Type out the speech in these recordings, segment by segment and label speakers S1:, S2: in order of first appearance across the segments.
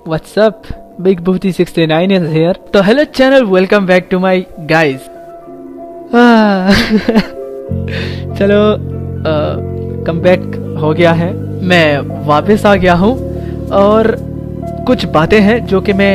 S1: What's up? Big Booty 69 is here. तो hello channel, welcome back to my guys. चलो come back हो गया है, मैं वापस आ गया हूँ और कुछ बातें हैं जो कि मैं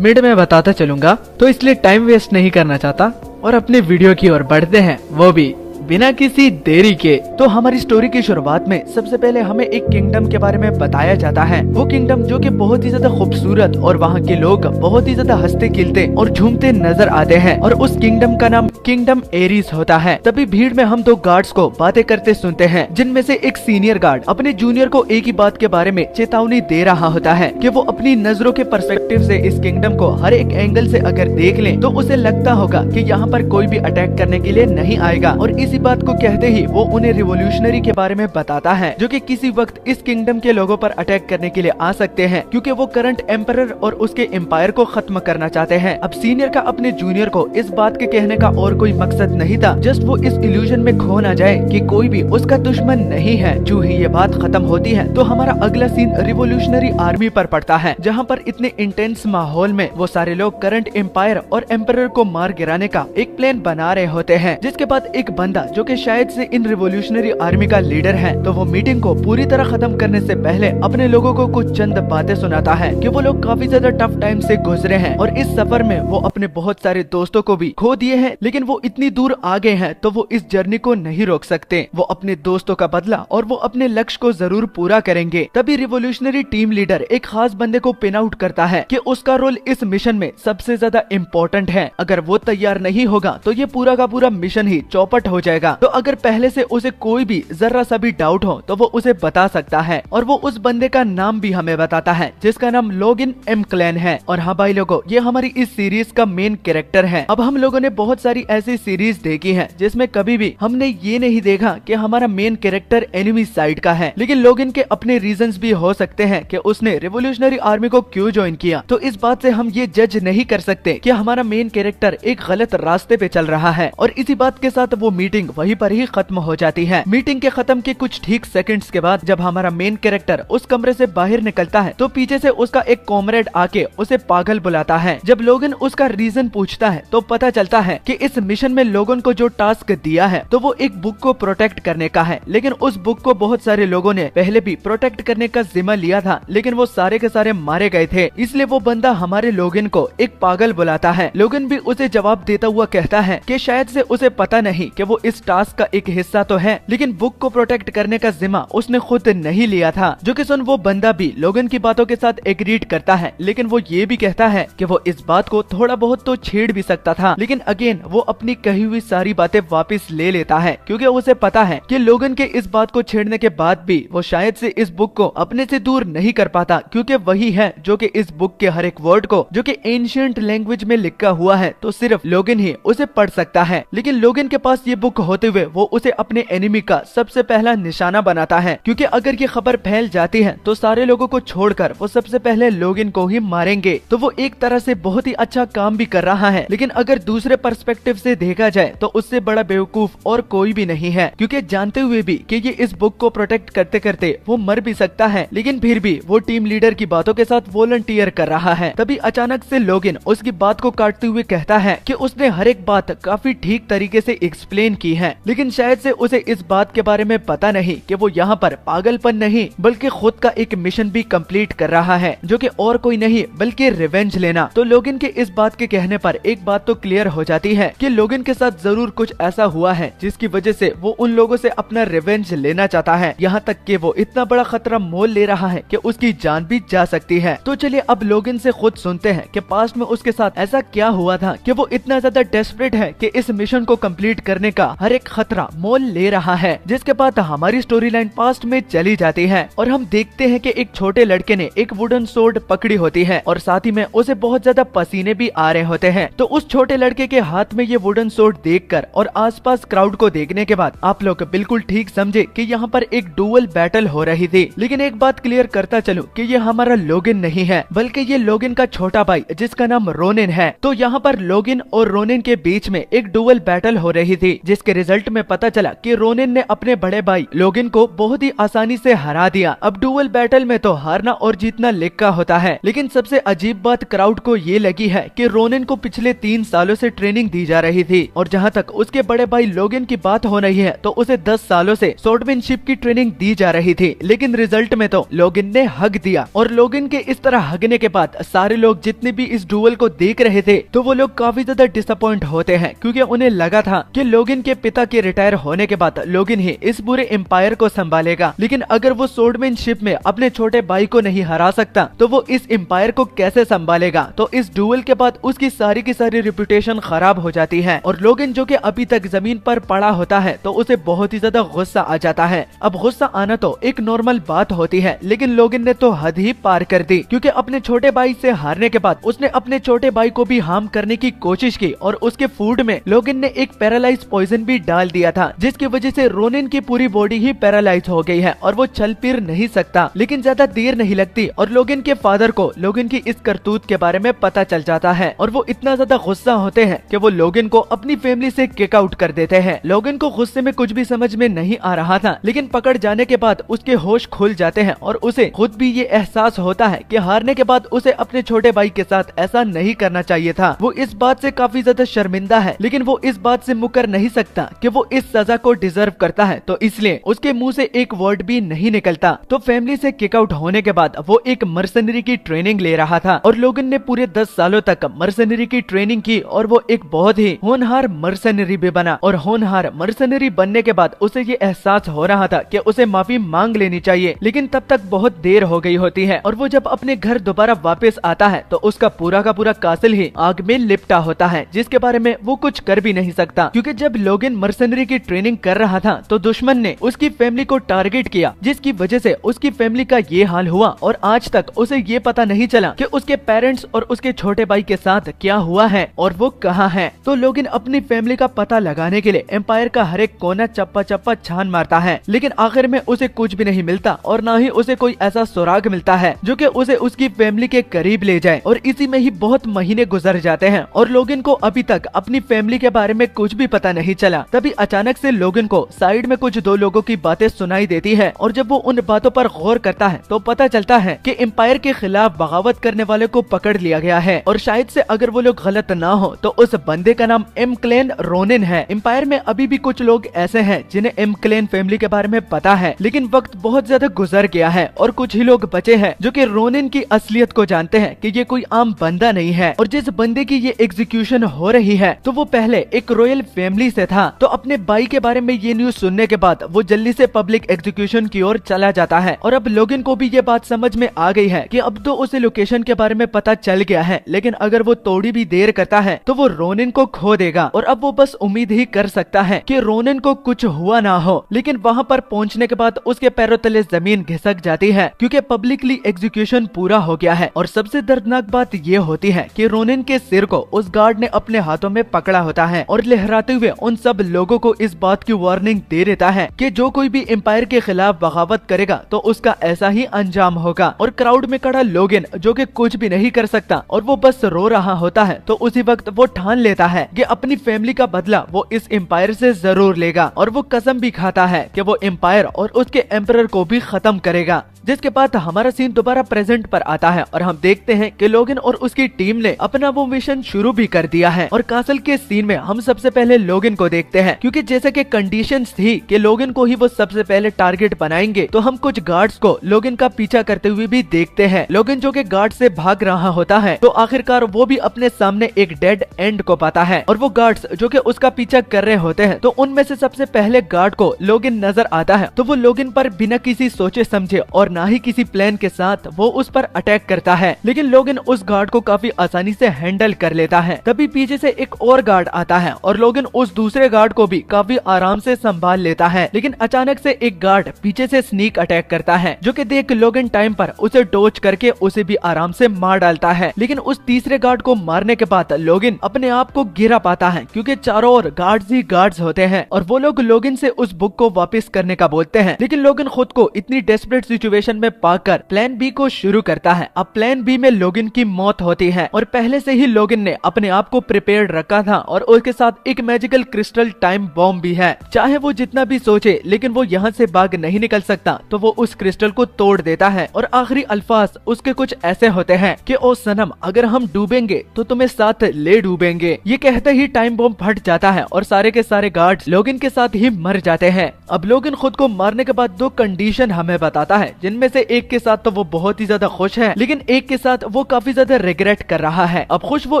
S1: मिड में बताता चलूंगा, तो इसलिए टाइम वेस्ट नहीं करना चाहता और अपने वीडियो की ओर बढ़ते हैं, वो भी बिना किसी देरी के। तो हमारी स्टोरी की शुरुआत में सबसे पहले हमें एक किंगडम के बारे में बताया जाता है। वो किंगडम जो कि बहुत ही ज्यादा खूबसूरत और वहाँ के लोग बहुत ही ज्यादा हंसते खिलते और झूमते नजर आते हैं और उस किंगडम का नाम किंगडम एरिस होता है। तभी भीड़ में हम दो गार्ड्स को बातें करते सुनते हैं, जिनमें से एक सीनियर गार्ड अपने जूनियर को एक ही बात के बारे में चेतावनी दे रहा होता है कि वो अपनी नजरों के पर्सपेक्टिव से इस किंगडम को हर एक एंगल से अगर देख ले तो उसे लगता होगा कि यहाँ पर कोई भी अटैक करने के लिए नहीं आएगा। और इसी बात को कहते ही वो उन्हें रिवोल्यूशनरी के बारे में बताता है, जो कि किसी वक्त इस किंगडम के लोगों पर अटैक करने के लिए आ सकते हैं, क्योंकि वो करंट एम्परर और उसके एम्पायर को खत्म करना चाहते हैं। अब सीनियर का अपने जूनियर को इस बात के कहने का और कोई मकसद नहीं था, जस्ट वो इस इल्यूजन में खो ना जाए कि कोई भी उसका दुश्मन नहीं है। जो ही ये बात खत्म होती है तो हमारा अगला सीन रिवोल्यूशनरी आर्मी पर पड़ता है, जहाँ पर इतने इंटेंस माहौल में वो सारे लोग करंट एम्पायर और एम्परर को मार गिराने का एक प्लान बना रहे होते हैं। जिसके बाद एक बंदा जो कि शायद से इन रिवोल्यूशनरी आर्मी का लीडर है, तो वो मीटिंग को पूरी तरह खत्म करने से पहले अपने लोगों को कुछ चंद बातें सुनाता है कि वो लोग काफी ज्यादा टफ टाइम से गुजरे हैं और इस सफर में वो अपने बहुत सारे दोस्तों को भी खो दिए हैं, लेकिन वो इतनी दूर आ गए हैं तो वो इस जर्नी को नहीं रोक सकते। वो अपने दोस्तों का बदला और वो अपने लक्ष्य को जरूर पूरा करेंगे। तभी रिवोल्यूशनरी टीम लीडर एक खास बंदे को पिन आउट करता है कि उसका रोल इस मिशन में सबसे ज्यादा इम्पोर्टेंट है। अगर वो तैयार नहीं होगा तो ये पूरा का पूरा मिशन ही चौपट हो जाएगा। तो अगर पहले से उसे कोई भी जरा सा भी डाउट हो तो वो उसे बता सकता है, और वो उस बंदे का नाम भी हमें बताता है, जिसका नाम लोगिन एम क्लैन है। और हाँ भाई लोगों, ये हमारी इस सीरीज का मेन कैरेक्टर है। अब हम लोगों ने बहुत सारी ऐसी सीरीज देखी है जिसमें कभी भी हमने ये नहीं देखा कि हमारा मेन कैरेक्टर एनिमी साइड का है, लेकिन लोगिन के अपने रीजंस भी हो सकते हैं कि उसने रिवोल्यूशनरी आर्मी को क्यों ज्वाइन किया। तो इस बात से हम ये जज नहीं कर सकते कि हमारा मेन कैरेक्टर एक गलत रास्ते पे चल रहा है। और इसी बात के साथ वो मीटिंग वहीं पर ही खत्म हो जाती है। मीटिंग के खत्म के कुछ ठीक सेकंड्स के बाद जब हमारा मेन कैरेक्टर उस कमरे से बाहर निकलता है तो पीछे से उसका एक कॉमरेड आके उसे पागल बुलाता है। जब लोगन उसका रीजन पूछता है तो पता चलता है कि इस मिशन में लोगन को जो टास्क दिया है तो वो एक बुक को प्रोटेक्ट करने का है, लेकिन उस बुक को बहुत सारे लोगों ने पहले भी प्रोटेक्ट करने का जिम्मा लिया था, लेकिन वो सारे के सारे मारे गए थे। इसलिए वो बंदा हमारे लोगन को एक पागल बुलाता है। लोगन भी उसे जवाब देता हुआ कहता है कि शायद से उसे पता नहीं कि वो इस टास्क का एक हिस्सा तो है, लेकिन बुक को प्रोटेक्ट करने का जिम्मा उसने खुद नहीं लिया था। जो कि सुन वो बंदा भी लोगन की बातों के साथ एग्रीड करता है, लेकिन वो ये भी कहता है कि वो इस बात को थोड़ा बहुत तो छेड़ भी सकता था, लेकिन अगेन वो अपनी कही हुई सारी बातें वापस ले लेता है, क्योंकि उसे पता है कि लोगन के इस बात को छेड़ने के बाद भी वो शायद से इस बुक को अपने से दूर नहीं कर पाता, क्योंकि वही है जो कि इस बुक के हर एक वर्ड को जो कि एंशिएंट लैंग्वेज में लिखा हुआ है तो सिर्फ लोगन ही उसे पढ़ सकता है। लेकिन लोगन के पास ये बुक होते हुए वो उसे अपने एनिमी का सबसे पहला निशाना बनाता है, क्योंकि अगर ये खबर फैल जाती है तो सारे लोगों को छोड़कर वो सबसे पहले लोगिन को ही मारेंगे। तो वो एक तरह से बहुत ही अच्छा काम भी कर रहा है, लेकिन अगर दूसरे पर्सपेक्टिव से देखा जाए तो उससे बड़ा बेवकूफ और कोई भी नहीं है, क्योंकि जानते हुए भी कि ये इस बुक को प्रोटेक्ट करते करते वो मर भी सकता है, लेकिन फिर भी वो टीम लीडर की बातों के साथ वॉलंटियर कर रहा है। तभी अचानक से लोगिन उसकी बात को काटते हुए कहता है कि उसने हर एक बात काफी ठीक तरीके से एक्सप्लेन की है, लेकिन शायद से उसे इस बात के बारे में पता नहीं कि वो यहाँ पर पागलपन नहीं बल्कि खुद का एक मिशन भी कंप्लीट कर रहा है, जो कि और कोई नहीं बल्कि रिवेंज लेना। तो लोगिन के इस बात के कहने पर एक बात तो क्लियर हो जाती है कि लोगिन के साथ जरूर कुछ ऐसा हुआ है जिसकी वजह से वो उन लोगों से अपना रिवेंज लेना चाहता है, यहाँ तक कि वो इतना बड़ा खतरा मोल ले रहा है कि उसकी जान भी जा सकती है। तो चलिए अब लोगिन से खुद सुनते हैं कि पास्ट में उसके साथ ऐसा क्या हुआ था कि वो इतना ज्यादा डेस्परेट है कि इस मिशन को कंप्लीट करने का हर एक खतरा मोल ले रहा है। जिसके बाद हमारी स्टोरी लाइन पास्ट में चली जाती है और हम देखते हैं कि एक छोटे लड़के ने एक वुडन सोर्ड पकड़ी होती है और साथ ही में उसे बहुत ज्यादा पसीने भी आ रहे होते हैं। तो उस छोटे लड़के के हाथ में ये वुडन सोर्ड देखकर और आसपास क्राउड को देखने के बाद आप लोग बिल्कुल ठीक समझे कि यहाँ पर एक डुअल बैटल हो रही थी। लेकिन एक बात क्लियर करता चलूं कि ये हमारा लोगिन नहीं है, बल्कि ये लोगिन का छोटा भाई जिसका नाम रोनिन है। तो यहाँ पर लोगिन और रोनिन के बीच में एक डुअल बैटल हो रही थी, जिसके के रिजल्ट में पता चला कि रोनिन ने अपने बड़े भाई लोगिन को बहुत ही आसानी से हरा दिया। अब डुअल बैटल में तो हारना और जीतना लिखा होता है, लेकिन सबसे अजीब बात क्राउड को ये लगी है कि रोनिन को पिछले 3 सालों से ट्रेनिंग दी जा रही थी और जहाँ तक उसके बड़े भाई लोगिन की बात हो रही है तो उसे 10 सालों से स्वॉर्डमैनशिप की ट्रेनिंग दी जा रही थी, लेकिन रिजल्ट में तो लोगिन ने हक दिया। और लोगिन के इस तरह हगने के बाद सारे लोग जितने भी इस डुअल को देख रहे थे तो वो लोग काफी ज्यादा डिसअपॉइंट होते हैं, क्योंकि उन्हें लगा था कि लोगिन के पिता के रिटायर होने के बाद लोगिन ही इस पूरे एम्पायर को संभालेगा। लेकिन अगर वो स्वॉर्डमैनशिप में अपने छोटे भाई को नहीं हरा सकता तो वो इस एम्पायर को कैसे संभालेगा। तो इस डुअल के बाद उसकी सारी की सारी रिप्यूटेशन खराब हो जाती है और लोगिन जो कि अभी तक जमीन पर पड़ा होता है तो उसे बहुत ही ज्यादा गुस्सा आ जाता है। अब गुस्सा आना तो एक नॉर्मल बात होती है, लेकिन लोगिन ने तो हद ही पार कर दी, क्योंकि अपने छोटे भाई से हारने के बाद उसने अपने छोटे भाई को भी हार्म करने की कोशिश की और उसके फूड में लोगिन ने एक पैरालाइज पॉइजन भी डाल दिया था, जिसकी वजह से रोनिन की पूरी बॉडी ही पैरालाइज हो गई है और वो चल फिर नहीं सकता। लेकिन ज्यादा देर नहीं लगती और लोगिन के फादर को लोगिन की इस करतूत के बारे में पता चल जाता है और वो इतना ज्यादा गुस्सा होते हैं कि वो लोगिन को अपनी फैमिली से किक आउट कर देते हैं। लोगिन को गुस्से में कुछ भी समझ में नहीं आ रहा था, लेकिन पकड़ जाने के बाद उसके होश खुल जाते हैं और उसे खुद भी ये एहसास होता है कि हारने के बाद उसे अपने छोटे भाई के साथ ऐसा नहीं करना चाहिए था। वो इस बात से काफी ज्यादा शर्मिंदा है, लेकिन वो इस बात से मुकर नहीं सकता कि वो इस सजा को डिजर्व करता है, तो इसलिए उसके मुंह से एक वर्ड भी नहीं निकलता। तो फैमिली से किक आउट होने के बाद वो एक मर्सनरी की ट्रेनिंग ले रहा था और लोगन ने पूरे 10 सालों तक मर्सनरी की ट्रेनिंग की और वो एक बहुत ही होनहार मर्सनरी भी बना। और होनहार मर्सनरी बनने के बाद उसे ये एहसास हो रहा था कि उसे माफी मांग लेनी चाहिए, लेकिन तब तक बहुत देर हो गई होती है और वो जब अपने घर दोबारा वापस आता है तो उसका पूरा का पूरा कासल ही आग में लिपटा होता है, जिसके बारे में वो कुछ कर भी नहीं सकता, क्योंकि जब लोगन मर्सनरी की ट्रेनिंग कर रहा था तो दुश्मन ने उसकी फैमिली को टारगेट किया, जिसकी वजह से उसकी फैमिली का ये हाल हुआ और आज तक उसे ये पता नहीं चला कि उसके पेरेंट्स और उसके छोटे भाई के साथ क्या हुआ है और वो कहाँ है। तो लोगिन अपनी फैमिली का पता लगाने के लिए एम्पायर का हर एक कोना चप्पा चप्पा छान मारता है, लेकिन आखिर में उसे कुछ भी नहीं मिलता और न ही उसे कोई ऐसा सुराग मिलता है जो कि उसे उसकी फैमिली के करीब ले जाए। और इसी में ही बहुत महीने गुजर जाते हैं और लोगिन को अभी तक अपनी फैमिली के बारे में कुछ भी पता नहीं चला। तभी अचानक से लोगिन को साइड में कुछ 2 लोगों की बातें सुनाई देती है और जब वो उन बातों पर गौर करता है तो पता चलता है कि एम्पायर के खिलाफ बगावत करने वाले को पकड़ लिया गया है और शायद से अगर वो लोग गलत ना हो तो उस बंदे का नाम एम क्लेन रोनिन है। एम्पायर में अभी भी कुछ लोग ऐसे हैं जिन्हें एम क्लेन फैमिली के बारे में पता है, लेकिन वक्त बहुत ज्यादा गुजर गया है और कुछ ही लोग बचे हैं जो कि रोनिन की असलियत को जानते हैं कि ये कोई आम बंदा नहीं है और जिस बंदे की ये एग्जीक्यूशन हो रही है तो वो पहले एक रॉयल फैमिली से था। तो अपने भाई के बारे में ये न्यूज सुनने के बाद वो जल्दी से पब्लिक एग्जीक्यूशन की ओर चला जाता है और अब लोगिन को भी ये बात समझ में आ गई है कि अब तो उसे लोकेशन के बारे में पता चल गया है, लेकिन अगर वो थोड़ी भी देर करता है तो वो रोनिन को खो देगा और अब वो बस उम्मीद ही कर सकता है कि रोनिन को कुछ हुआ ना हो। लेकिन वहाँ पर पहुँचने के बाद उसके पैरों तले जमीन घिसक जाती है क्योंकि पब्लिकली एग्जीक्यूशन पूरा हो गया है। और सबसे दर्दनाक बात ये होती है कि रोनिन के सिर को उस गार्ड ने अपने हाथों में पकड़ा होता है और लहराते हुए उन सब लोगों को इस बात की वार्निंग दे देता है कि जो कोई भी एम्पायर के खिलाफ बगावत करेगा तो उसका ऐसा ही अंजाम होगा। और क्राउड में खड़ा लोगिन जो कि कुछ भी नहीं कर सकता और वो बस रो रहा होता है, तो उसी वक्त वो ठान लेता है कि अपनी फैमिली का बदला वो इस एम्पायर से जरूर लेगा और वो कसम भी खाता है कि वो एम्पायर और उसके एम्परर को भी खत्म करेगा। जिसके बाद हमारा सीन दोबारा प्रेजेंट पर आता है और हम देखते हैं कि लोगिन और उसकी टीम ने अपना वो मिशन शुरू भी कर दिया है। और कासल के सीन में हम सबसे पहले लोगिन को देखते हैं, क्योंकि जैसे कि कंडीशंस थी कि लोगिन को ही वो सबसे पहले टारगेट बनाएंगे, तो हम कुछ गार्ड्स को लोगिन का पीछा करते हुए भी देखते हैं। लोगिन जो कि गार्ड से भाग रहा होता है तो आखिरकार वो भी अपने सामने एक डेड एंड को पाता है और वो गार्ड्स जो कि उसका पीछा कर रहे होते हैं तो उनमें से सबसे पहले गार्ड को लोगिन नजर आता है, तो वो लोगिन पर बिना किसी सोचे समझे और ना ही किसी प्लान के साथ वो उस पर अटैक करता है। लेकिन लोगिन उस गार्ड को काफी आसानी से हैंडल कर लेता है। तभी पीछे से एक और गार्ड आता है और लोगिन उस दूसरे गार्ड को भी काफी आराम से संभाल लेता है। लेकिन अचानक से एक गार्ड पीछे से स्नीक अटैक करता है जो कि देख लोगिन टाइम पर उसे डोज करके उसे भी आराम से मार डालता है। लेकिन उस तीसरे गार्ड को मारने के बाद लोगिन अपने आप को गिरा पाता है, क्योंकि चारों ओर गार्ड्स ही गार्ड्स होते हैं और वो लोग लोगिन से उस बुक को वापस करने का बोलते हैं। लेकिन लोगिन खुद को इतनी डेस्परेट सिचुएशन सिचुएशन में पाकर प्लान बी को शुरू करता है। अब प्लान बी में लोगिन की मौत होती है और पहले से ही लोगिन ने अपने आप को प्रिपेयर्ड रखा था और उसके साथ एक मैजिकल क्रिस्टल टाइम बॉम्ब भी है। चाहे वो जितना भी सोचे लेकिन वो यहाँ से भाग नहीं निकल सकता, तो वो उस क्रिस्टल को तोड़ देता है और आखिरी अल्फाज उसके कुछ ऐसे होते हैं कि ओ सनम, अगर हम डूबेंगे तो तुम्हें साथ ले डूबेंगे। ये कहते ही टाइम बॉम्ब फट जाता है और सारे के सारे गार्ड्स लोगिन के साथ ही मर जाते हैं। अब लोगिन खुद को मारने के बाद दो कंडीशन हमें बताता है, जिनमें से एक के साथ तो वो बहुत ही ज्यादा खुश है, लेकिन एक के साथ वो काफी ज्यादा रिग्रेट कर रहा है। अब खुश वो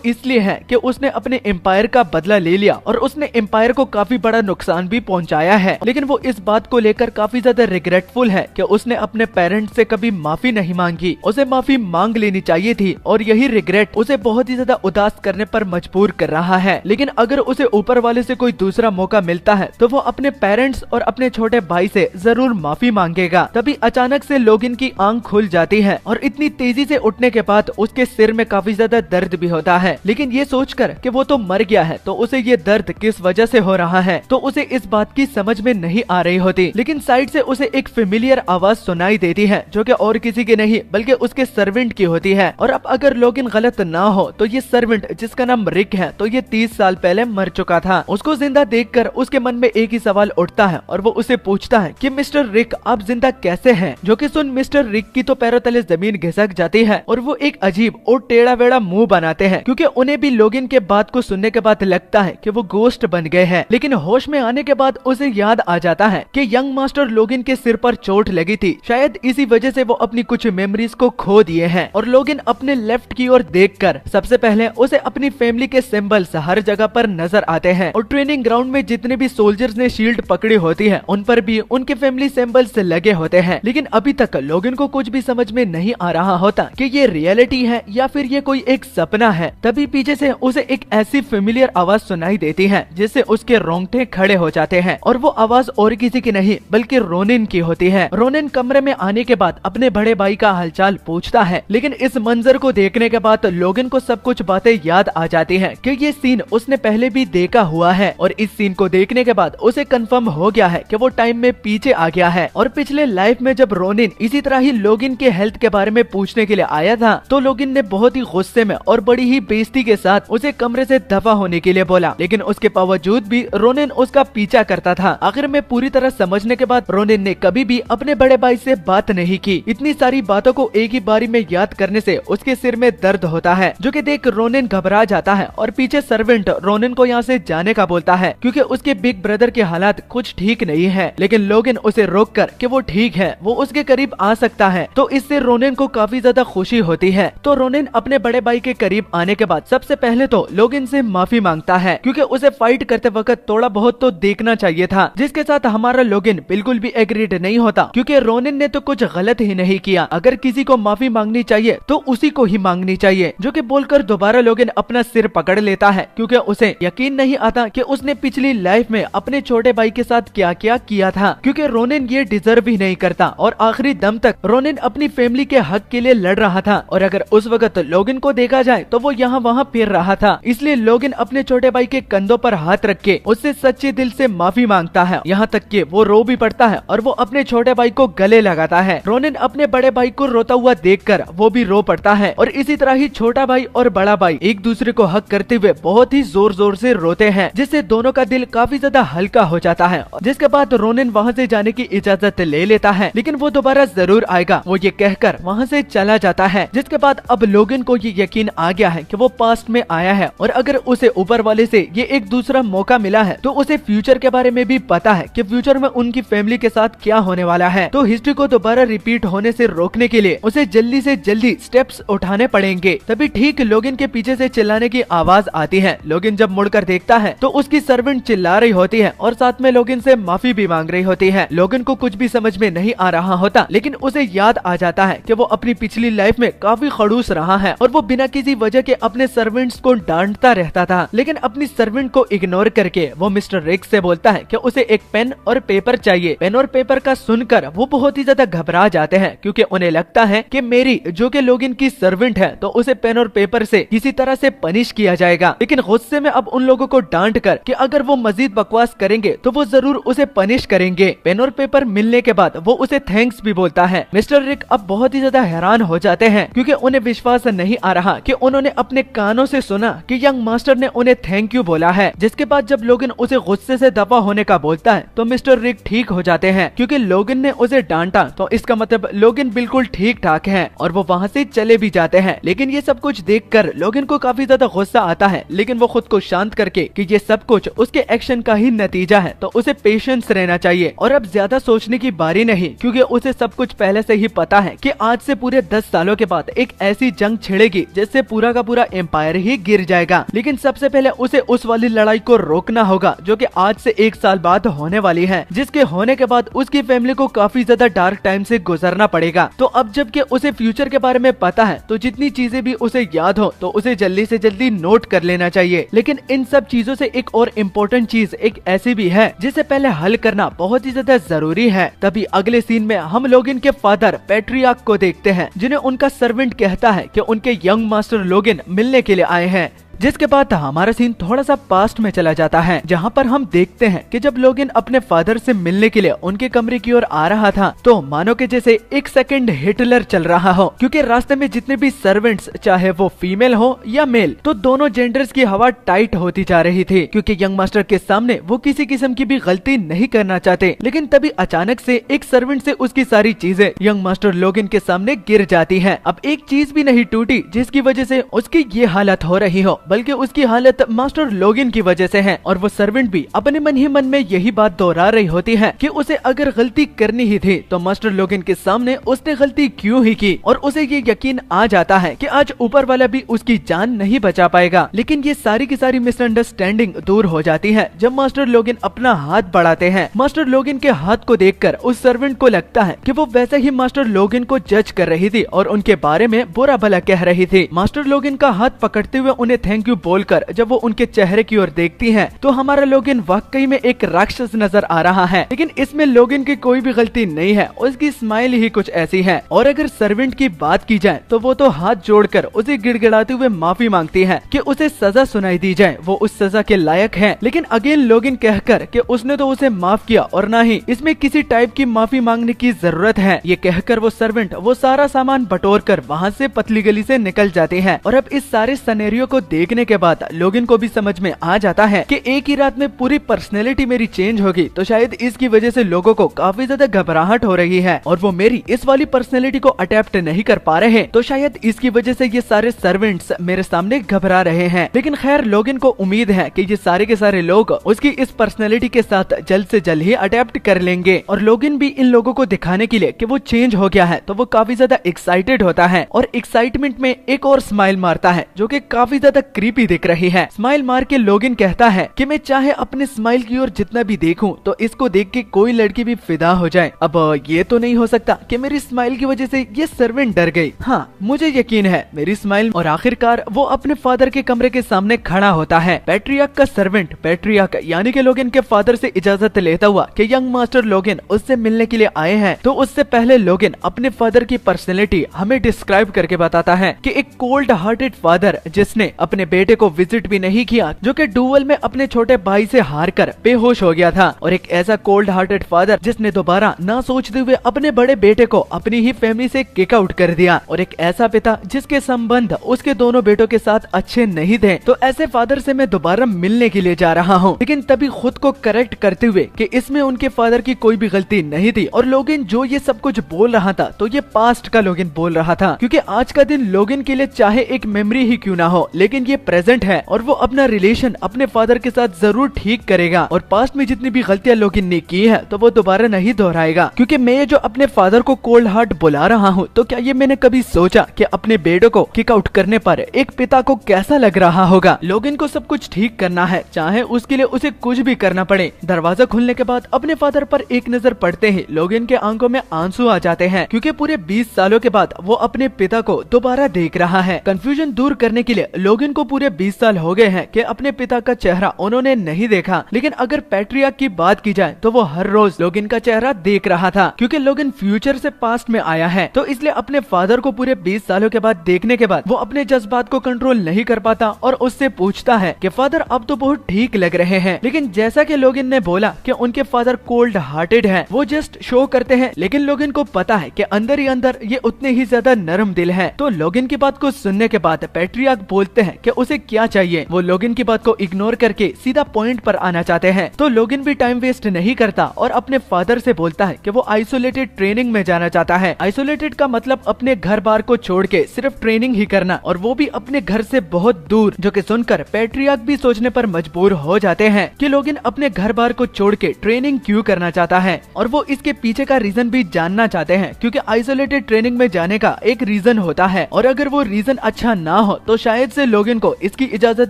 S1: इसलिए है कि उसने अपने एम्पायर का बदला ले लिया और उसने एम्पायर को काफी बड़ा नुकसान भी पहुंचाया है, लेकिन वो इस बात को लेकर काफी ज्यादा रिग्रेटफुल है कि उसने अपने पेरेंट्स से कभी माफी नहीं मांगी। उसे माफी मांग लेनी चाहिए थी और यही रिग्रेट उसे बहुत ही ज्यादा उदास करने पर मजबूर कर रहा है। लेकिन अगर उसे ऊपर वाले से कोई दूसरा मौका मिलता है तो वो अपने पेरेंट्स और अपने छोटे भाई से जरूर माफी मांगेगा। तभी अचानक से लोगिन की आंख खुल जाती है और इतनी तेजी से उठने के बाद उसके सिर में काफी ज्यादा दर्द भी होता है, लेकिन ये सोचकर कि वो तो मर गया है तो उसे ये दर्द किस वजह से हो रहा है तो उसे इस बात की समझ में नहीं आ रही होती। लेकिन साइड से उसे एक फेमिलियर आवाज सुनाई देती है जो कि और किसी की नहीं बल्कि उसके सर्वेंट की होती है। और अब अगर लोगिन गलत ना हो तो ये सर्वेंट जिसका नाम रिक है तो ये 30 साल पहले मर चुका था। उसको जिंदा देखकर उसके मन में एक ही सवाल उठता है और वो उसे पूछता है कि मिस्टर रिक आप जिंदा कैसे हैं? जो कि सुन मिस्टर रिक की तो पैरों तले जमीन घिसक जाती है और वो एक अजीब और टेढ़ा वेढ़ा मुंह बनाते हैं, क्योंकि उन्हें भी लोगिन के बात को सुनने के बाद लगता है कि वो गोस्ट बन गए हैं। लेकिन होश में आने के बाद उसे याद आ जाता है कि यंग मास्टर लोगिन के सिर पर चोट लगी थी, शायद इसी वजह से वो अपनी कुछ मेमोरीज को खो दिए हैं। और लोगिन अपने लेफ्ट की ओर देखकर सबसे पहले उसे अपनी फैमिली के सिंबल्स हर जगह पर नजर आते हैं और ट्रेनिंग ग्राउंड में जितने भी सोल्जर्स ने शील्ड पकड़ी होती है उन पर भी उनके फैमिली सिंबल्स लगे होते हैं। लेकिन अभी तक लोगिन को कुछ भी समझ में नहीं आ रहा होता कि ये रियलिटी है या फिर ये कोई एक सपना है। तभी पीछे से उसे एक ऐसी फेमिलियर आवाज सुनाई देती है जिससे उसके रोंगटे खड़े हो जाते हैं और वो आवाज और किसी की नहीं बल्कि रोनिन की होती है। रोनिन कमरे में आने के बाद अपने बड़े भाई का हालचाल पूछता है, लेकिन इस मंजर को देखने के बाद लोगिन को सब कुछ बातें याद आ जाती हैं कि ये सीन उसने पहले भी देखा हुआ है और इस सीन को देखने के बाद उसे कंफर्म हो गया है कि वो टाइम में पीछे आ गया है और पिछले लाइफ में जब रोनिन इसी तरह ही लोगिन के हेल्थ के बारे में पूछने के लिए आया था तो लोगिन ने बहुत ही गुस्से में और बड़ी ही बेइज्जती के साथ उसे कमरे से दफा होने के लिए बोला, लेकिन उसके बावजूद भी रोनिन उसका पीछा करता था। आखिर में पूरी तरह समझने के बाद रोनिन ने कभी भी अपने बड़े भाई से बात नहीं की। इतनी सारी बातों को एक ही बारी में याद करने से उसके सिर में दर्द होता है, जो कि देख रोनिन घबरा जाता है और पीछे सर्वेंट रोनिन को यहाँ से जाने का बोलता है क्योंकि उसके बिग ब्रदर के हालात कुछ ठीक नहीं है। लेकिन लोगिन उसे रोककर कि वो ठीक है, वो उसके करीब आ सकता है, तो इससे रोनिन को काफी ज्यादा खुशी होती है। तो रोनिन अपने बड़े भाई के करीब आने के बाद सबसे पहले तो लोगिन से माफी मांगता है क्योंकि उसे फाइट करते वक्त थोड़ा बहुत तो देखना चाहिए था, जिसके साथ हमारा लोगिन बिल्कुल भी एग्रीड नहीं होता क्योंकि रोनिन ने तो कुछ गलत ही नहीं किया। अगर किसी को माफी मांगनी चाहिए तो उसी को ही मांगनी चाहिए, जो कि बोलकर दोबारा लोगिन अपना सिर पकड़ लेता है क्योंकि उसे यकीन नहीं आता कि उसने पिछली लाइफ में अपने छोटे भाई के साथ क्या क्या किया था, क्योंकि रोनिन ये डिजर्व ही नहीं करता और आखिरी दम तक रोनिन अपनी फैमिली के हक के लिए लड़ रहा था और अगर उस वक्त लोगिन को देखा जाए तो वो यहाँ वहाँ फिर रहा था। इसलिए लोगिन अपने छोटे भाई के कंधों पर हाथ रख के उससे सच्चे दिल से माफी मांगता है, यहाँ तक कि वो रो भी पड़ता है और वो अपने छोटे भाई को गले लगाता है। रोनिन अपने बड़े भाई को रोता हुआ देखकर वो भी रो पड़ता है और इसी तरह ही छोटा भाई और बड़ा भाई एक दूसरे को हक करते हुए बहुत ही जोर जोर से रोते हैं, जिससे दोनों का दिल काफी ज्यादा हल्का हो जाता है। जिसके बाद रोनिन वहाँ से जाने की इजाजत ले लेता है, लेकिन वो दोबारा जरूर आएगा, वो ये कहकर वहाँ से चला जाता है। जिसके बाद अब लोगिन को ये यकीन आ गया है कि वो पास्ट में आया है और अगर उसे ऊपर वाले से ये एक दूसरा मौका मिला है तो उसे फ्यूचर के बारे में भी पता है कि फ्यूचर में उनकी फैमिली के साथ क्या होने वाला है। तो हिस्ट्री को दोबारा रिपीट होने से रोकने के लिए उसे जल्दी से जल्दी स्टेप्स उठाने पड़ेंगे। तभी ठीक लोगिन के पीछे से चिल्लाने की आवाज आती है। लोगिन जब मुड़कर देखता है तो उसकी सर्वेंट चिल्ला रही होती है और साथ में लोगिन से माफी भी मांग रही होती है। लोगिन को कुछ भी समझ में नहीं आ रहा होता, लेकिन उसे याद आ जाता है कि वो अपनी पिछली लाइफ में काफी खड़ूस रहा है और वो बिना किसी वजह के अपने सर्वेंट्स को डांटता रहता था। लेकिन अपनी सर्वेंट को इग्नोर करके वो मिस्टर रिक से बोलता है कि उसे एक पेन और पेपर चाहिए। पेन और पेपर का सुनकर वो बहुत ही ज्यादा घबरा जाते हैं क्योंकि उन्हें लगता है कि मेरी जो कि लोगिन की सर्वेंट है तो उसे पेन और पेपर से किसी तरह से पनिश किया जाएगा। लेकिन गुस्से में अब उन लोगों को डांट कर कि अगर वो मजीद बकवास करेंगे तो वो जरूर उसे पनिश करेंगे। पेन और पेपर मिलने के बाद वो उसे थैंक्स भी बोलता है। मिस्टर रिक अब बहुत ही ज्यादा हैरान हो जाते हैं क्योंकि उन्हें विश्वास नहीं आ रहा कि उन्होंने अपने कानों से सुना कि यंग मास्टर ने उन्हें थैंक यू बोला है। जिसके बाद जब लोगन उसे गुस्से से दफा होने का बोलता है तो मिस्टर रिक ठीक हो जाते हैं क्योंकि लोगन ने उसे डांटा, तो इसका मतलब लोगन बिल्कुल ठीक ठाक है और वो वहाँ से चले भी जाते हैं। लेकिन ये सब कुछ देखकर लोगन को काफी ज्यादा गुस्सा आता है, लेकिन वो खुद को शांत करके कि ये सब कुछ उसके एक्शन का ही नतीजा है, तो उसे पेशेंस रहना चाहिए और अब ज्यादा सोचने की बारी नहीं, क्योंकि उसे सब कुछ पहले से ही पता है कि आज से पूरे 10 सालों के बाद एक ऐसी जंग छिड़ेगी जिससे पूरा का पूरा एम्पायर ही गिर जाएगा। लेकिन सबसे पहले उसे उस वाली लड़ाई को रोकना होगा जो कि आज से 1 साल बाद होने वाली है, जिसके होने के बाद उसकी फैमिली को काफी ज्यादा डार्क टाइम से गुजरना पड़ेगा। तो अब जबकि उसे फ्यूचर के बारे में पता है तो जितनी चीजें भी उसे याद हो तो उसे जल्दी से जल्दी नोट कर लेना चाहिए। लेकिन इन सब चीजों से एक और इम्पोर्टेंट चीज एक ऐसी भी है जिसे पहले हल करना बहुत ही ज्यादा जरूरी है। तभी अगले सीन में हम लोग इनके फादर पैट्रियार्क को देखते हैं, जिन्हें उनका सर्वेंट कहता है कि उनके यंग मास्टर लोगिन मिलने के लिए आए हैं। जिसके बाद हमारा सीन थोड़ा सा पास्ट में चला जाता है, जहाँ पर हम देखते हैं कि जब लोगिन अपने फादर से मिलने के लिए उनके कमरे की ओर आ रहा था तो मानो के जैसे एक सेकंड हिटलर चल रहा हो, क्योंकि रास्ते में जितने भी सर्वेंट्स चाहे वो फीमेल हो या मेल, तो दोनों जेंडर्स की हवा टाइट होती जा रही थी, क्योंकि यंग मास्टर के सामने वो किसी किस्म की भी गलती नहीं करना चाहते। लेकिन तभी अचानक से एक सर्वेंट से उसकी सारी चीजें यंग मास्टर लोगिन के सामने गिर जाती है। अब एक चीज भी नहीं टूटी जिसकी वजह से उसकी ये हालत हो रही हो, बल्कि उसकी हालत मास्टर लोगिन की वजह से है। और वो सर्वेंट भी अपने मन ही मन में यही बात दोहरा रही होती है कि उसे अगर गलती करनी ही थी तो मास्टर लोगिन के सामने उसने गलती क्यों ही की, और उसे ये यकीन आ जाता है कि आज ऊपर वाला भी उसकी जान नहीं बचा पाएगा। लेकिन ये सारी की सारी मिसअंडरस्टैंडिंग दूर हो जाती है जब मास्टर लोगिन अपना हाथ बढ़ाते हैं। मास्टर लोगिन के हाथ को देखकर उस सर्वेंट को लगता है कि वो वैसे ही मास्टर लोगिन को जज कर रही थी और उनके बारे में बुरा भला कह रही थी। मास्टर लोगिन का हाथ पकड़ते हुए उन्हें थैंक यू बोलकर जब वो उनके चेहरे की ओर देखती हैं तो हमारा लोगिन वाकई में एक राक्षस नजर आ रहा है। लेकिन इसमें लोगिन की कोई भी गलती नहीं है, उसकी स्माइल ही कुछ ऐसी है। और अगर सर्वेंट की बात की जाए तो वो तो हाथ जोड़कर उसे गिड़गिड़ाते हुए माफी मांगती है कि उसे सजा सुनाई दी जाए, वो उस सजा के लायक है। लेकिन अगेन लोगिन कहकर कि उसने तो उसे माफ किया और ना ही इसमें किसी टाइप की माफी मांगने की जरूरत है, ये कहकर वो सर्वेंट वो सारा सामान बटोर कर वहाँ से पतली गली से निकल जाती है। और अब इस सारे सिनेरियो को देखने के बाद लोगिन को भी समझ में आ जाता है कि एक ही रात में पूरी पर्सनैलिटी मेरी चेंज होगी, तो शायद इसकी वजह से लोगों को काफी ज्यादा घबराहट हो रही है और वो मेरी इस वाली पर्सनैलिटी को अडेप्ट नहीं कर पा रहे हैं, तो शायद इसकी वजह से ये सारे सर्वेंट्स मेरे सामने घबरा रहे हैं। लेकिन खैर लोगिन को उम्मीद है कि ये सारे के सारे लोग उसकी इस पर्सनैलिटी के साथ जल्द से जल्द ही अडेप्ट कर लेंगे। और लोगिन भी इन लोगों को दिखाने के लिए कि वो चेंज हो गया है तो वो काफी ज्यादा एक्साइटेड होता है और एक्साइटमेंट में एक और स्माइल मारता है जो कि काफी ज्यादा क्रीपी दिख रही है। स्माइल मार के लोगिन कहता है कि मैं चाहे अपने स्माइल की ओर जितना भी देखूं तो इसको देख के कोई लड़की भी फिदा हो जाए। अब ये तो नहीं हो सकता कि मेरी स्माइल की वजह से ये सर्वेंट डर गई। हाँ, मुझे यकीन है मेरी स्माइल। और आखिरकार वो अपने फादर के कमरे के सामने खड़ा होता है। पैट्रियार्क का सर्वेंट पैट्रियार्क यानी कि लोगिन के फादर से इजाजत लेता हुआ कि यंग मास्टर लोगिन उससे मिलने के लिए आए हैं, तो उससे पहले लोगिन अपने फादर की पर्सनैलिटी हमें डिस्क्राइब करके बताता है कि एक कोल्ड हार्टेड फादर जिसने अपने बेटे को विजिट भी नहीं किया, जो कि डुएल में अपने छोटे भाई से हारकर बेहोश हो गया था, और एक ऐसा कोल्ड हार्टेड फादर जिसने दोबारा ना सोचते हुए अपने बड़े बेटे को अपनी ही फैमिली से किक आउट कर दिया, और एक ऐसा पिता जिसके संबंध उसके दोनों बेटों के साथ अच्छे नहीं थे। तो ऐसे फादर से मैं दोबारा मिलने के लिए जा रहा हूँ। लेकिन तभी खुद को करेक्ट करते हुए कि इसमें उनके फादर की कोई भी गलती नहीं थी, और लोगिन जो ये सब कुछ बोल रहा था तो ये पास्ट का लोगिन बोल रहा था, क्योंकि आज का दिन लोगिन के लिए चाहे एक मेमोरी ही क्यों ना हो, लेकिन ये प्रेजेंट है और वो अपना रिलेशन अपने फादर के साथ जरूर ठीक करेगा, और पास्ट में जितनी भी गलतियां लोगिन ने की है तो वो दोबारा नहीं दोहराएगा। क्योंकि मैं ये जो अपने फादर को कोल्ड हार्ट बुला रहा हूँ, तो क्या ये मैंने कभी सोचा कि अपने बेटों को किक आउट करने पर एक पिता को कैसा लग रहा होगा। लोगिन को सब कुछ ठीक करना है, चाहे उसके लिए उसे कुछ भी करना पड़े। दरवाजा खुलने के बाद अपने फादर पर एक नजर पड़ते ही लोगिन के आंखों में आंसू आ जाते हैं, क्योंकि पूरे 20 सालों के बाद वो अपने पिता को दोबारा देख रहा है। कंफ्यूजन दूर करने के लिए लोगिन को को पूरे 20 साल हो गए हैं कि अपने पिता का चेहरा उन्होंने नहीं देखा, लेकिन अगर पैट्रियार्क की बात की जाए तो वो हर रोज लोगिन का चेहरा देख रहा था, क्योंकि लोगिन फ्यूचर से पास्ट में आया है। तो इसलिए अपने फादर को पूरे 20 सालों के बाद देखने के बाद वो अपने जज्बात को कंट्रोल नहीं कर पाता और उससे पूछता है कि फादर अब तो बहुत ठीक लग रहे हैं। लेकिन जैसा कि लोगिन ने बोला कि उनके फादर कोल्ड हार्टेड हैं, वो जस्ट शो करते हैं, लेकिन लोगिन को पता है कि अंदर ही अंदर ये उतने ही ज्यादा नरम दिल है। तो लोगिन की बात को सुनने के बाद पैट्रियार्क बोलते हैं कि उसे क्या चाहिए। वो लोगिन की बात को इग्नोर करके सीधा पॉइंट पर आना चाहते हैं। तो लोगिन भी टाइम वेस्ट नहीं करता और अपने फादर से बोलता है कि वो आइसोलेटेड ट्रेनिंग में जाना चाहता है। आइसोलेटेड का मतलब अपने घर बार को छोड़ के सिर्फ ट्रेनिंग ही करना, और वो भी अपने घर से बहुत दूर। जो कि सुनकर पैट्रियार्क भी सोचने पर मजबूर हो जाते हैं कि लोगिन अपने घर बार को छोड़ के ट्रेनिंग क्यों करना चाहता है, और वो इसके पीछे का रीजन भी जानना चाहते हैं, क्योंकि आइसोलेटेड ट्रेनिंग में जाने का एक रीजन होता है, और अगर वो रीजन अच्छा ना हो तो शायद से लोगिन को इसकी इजाजत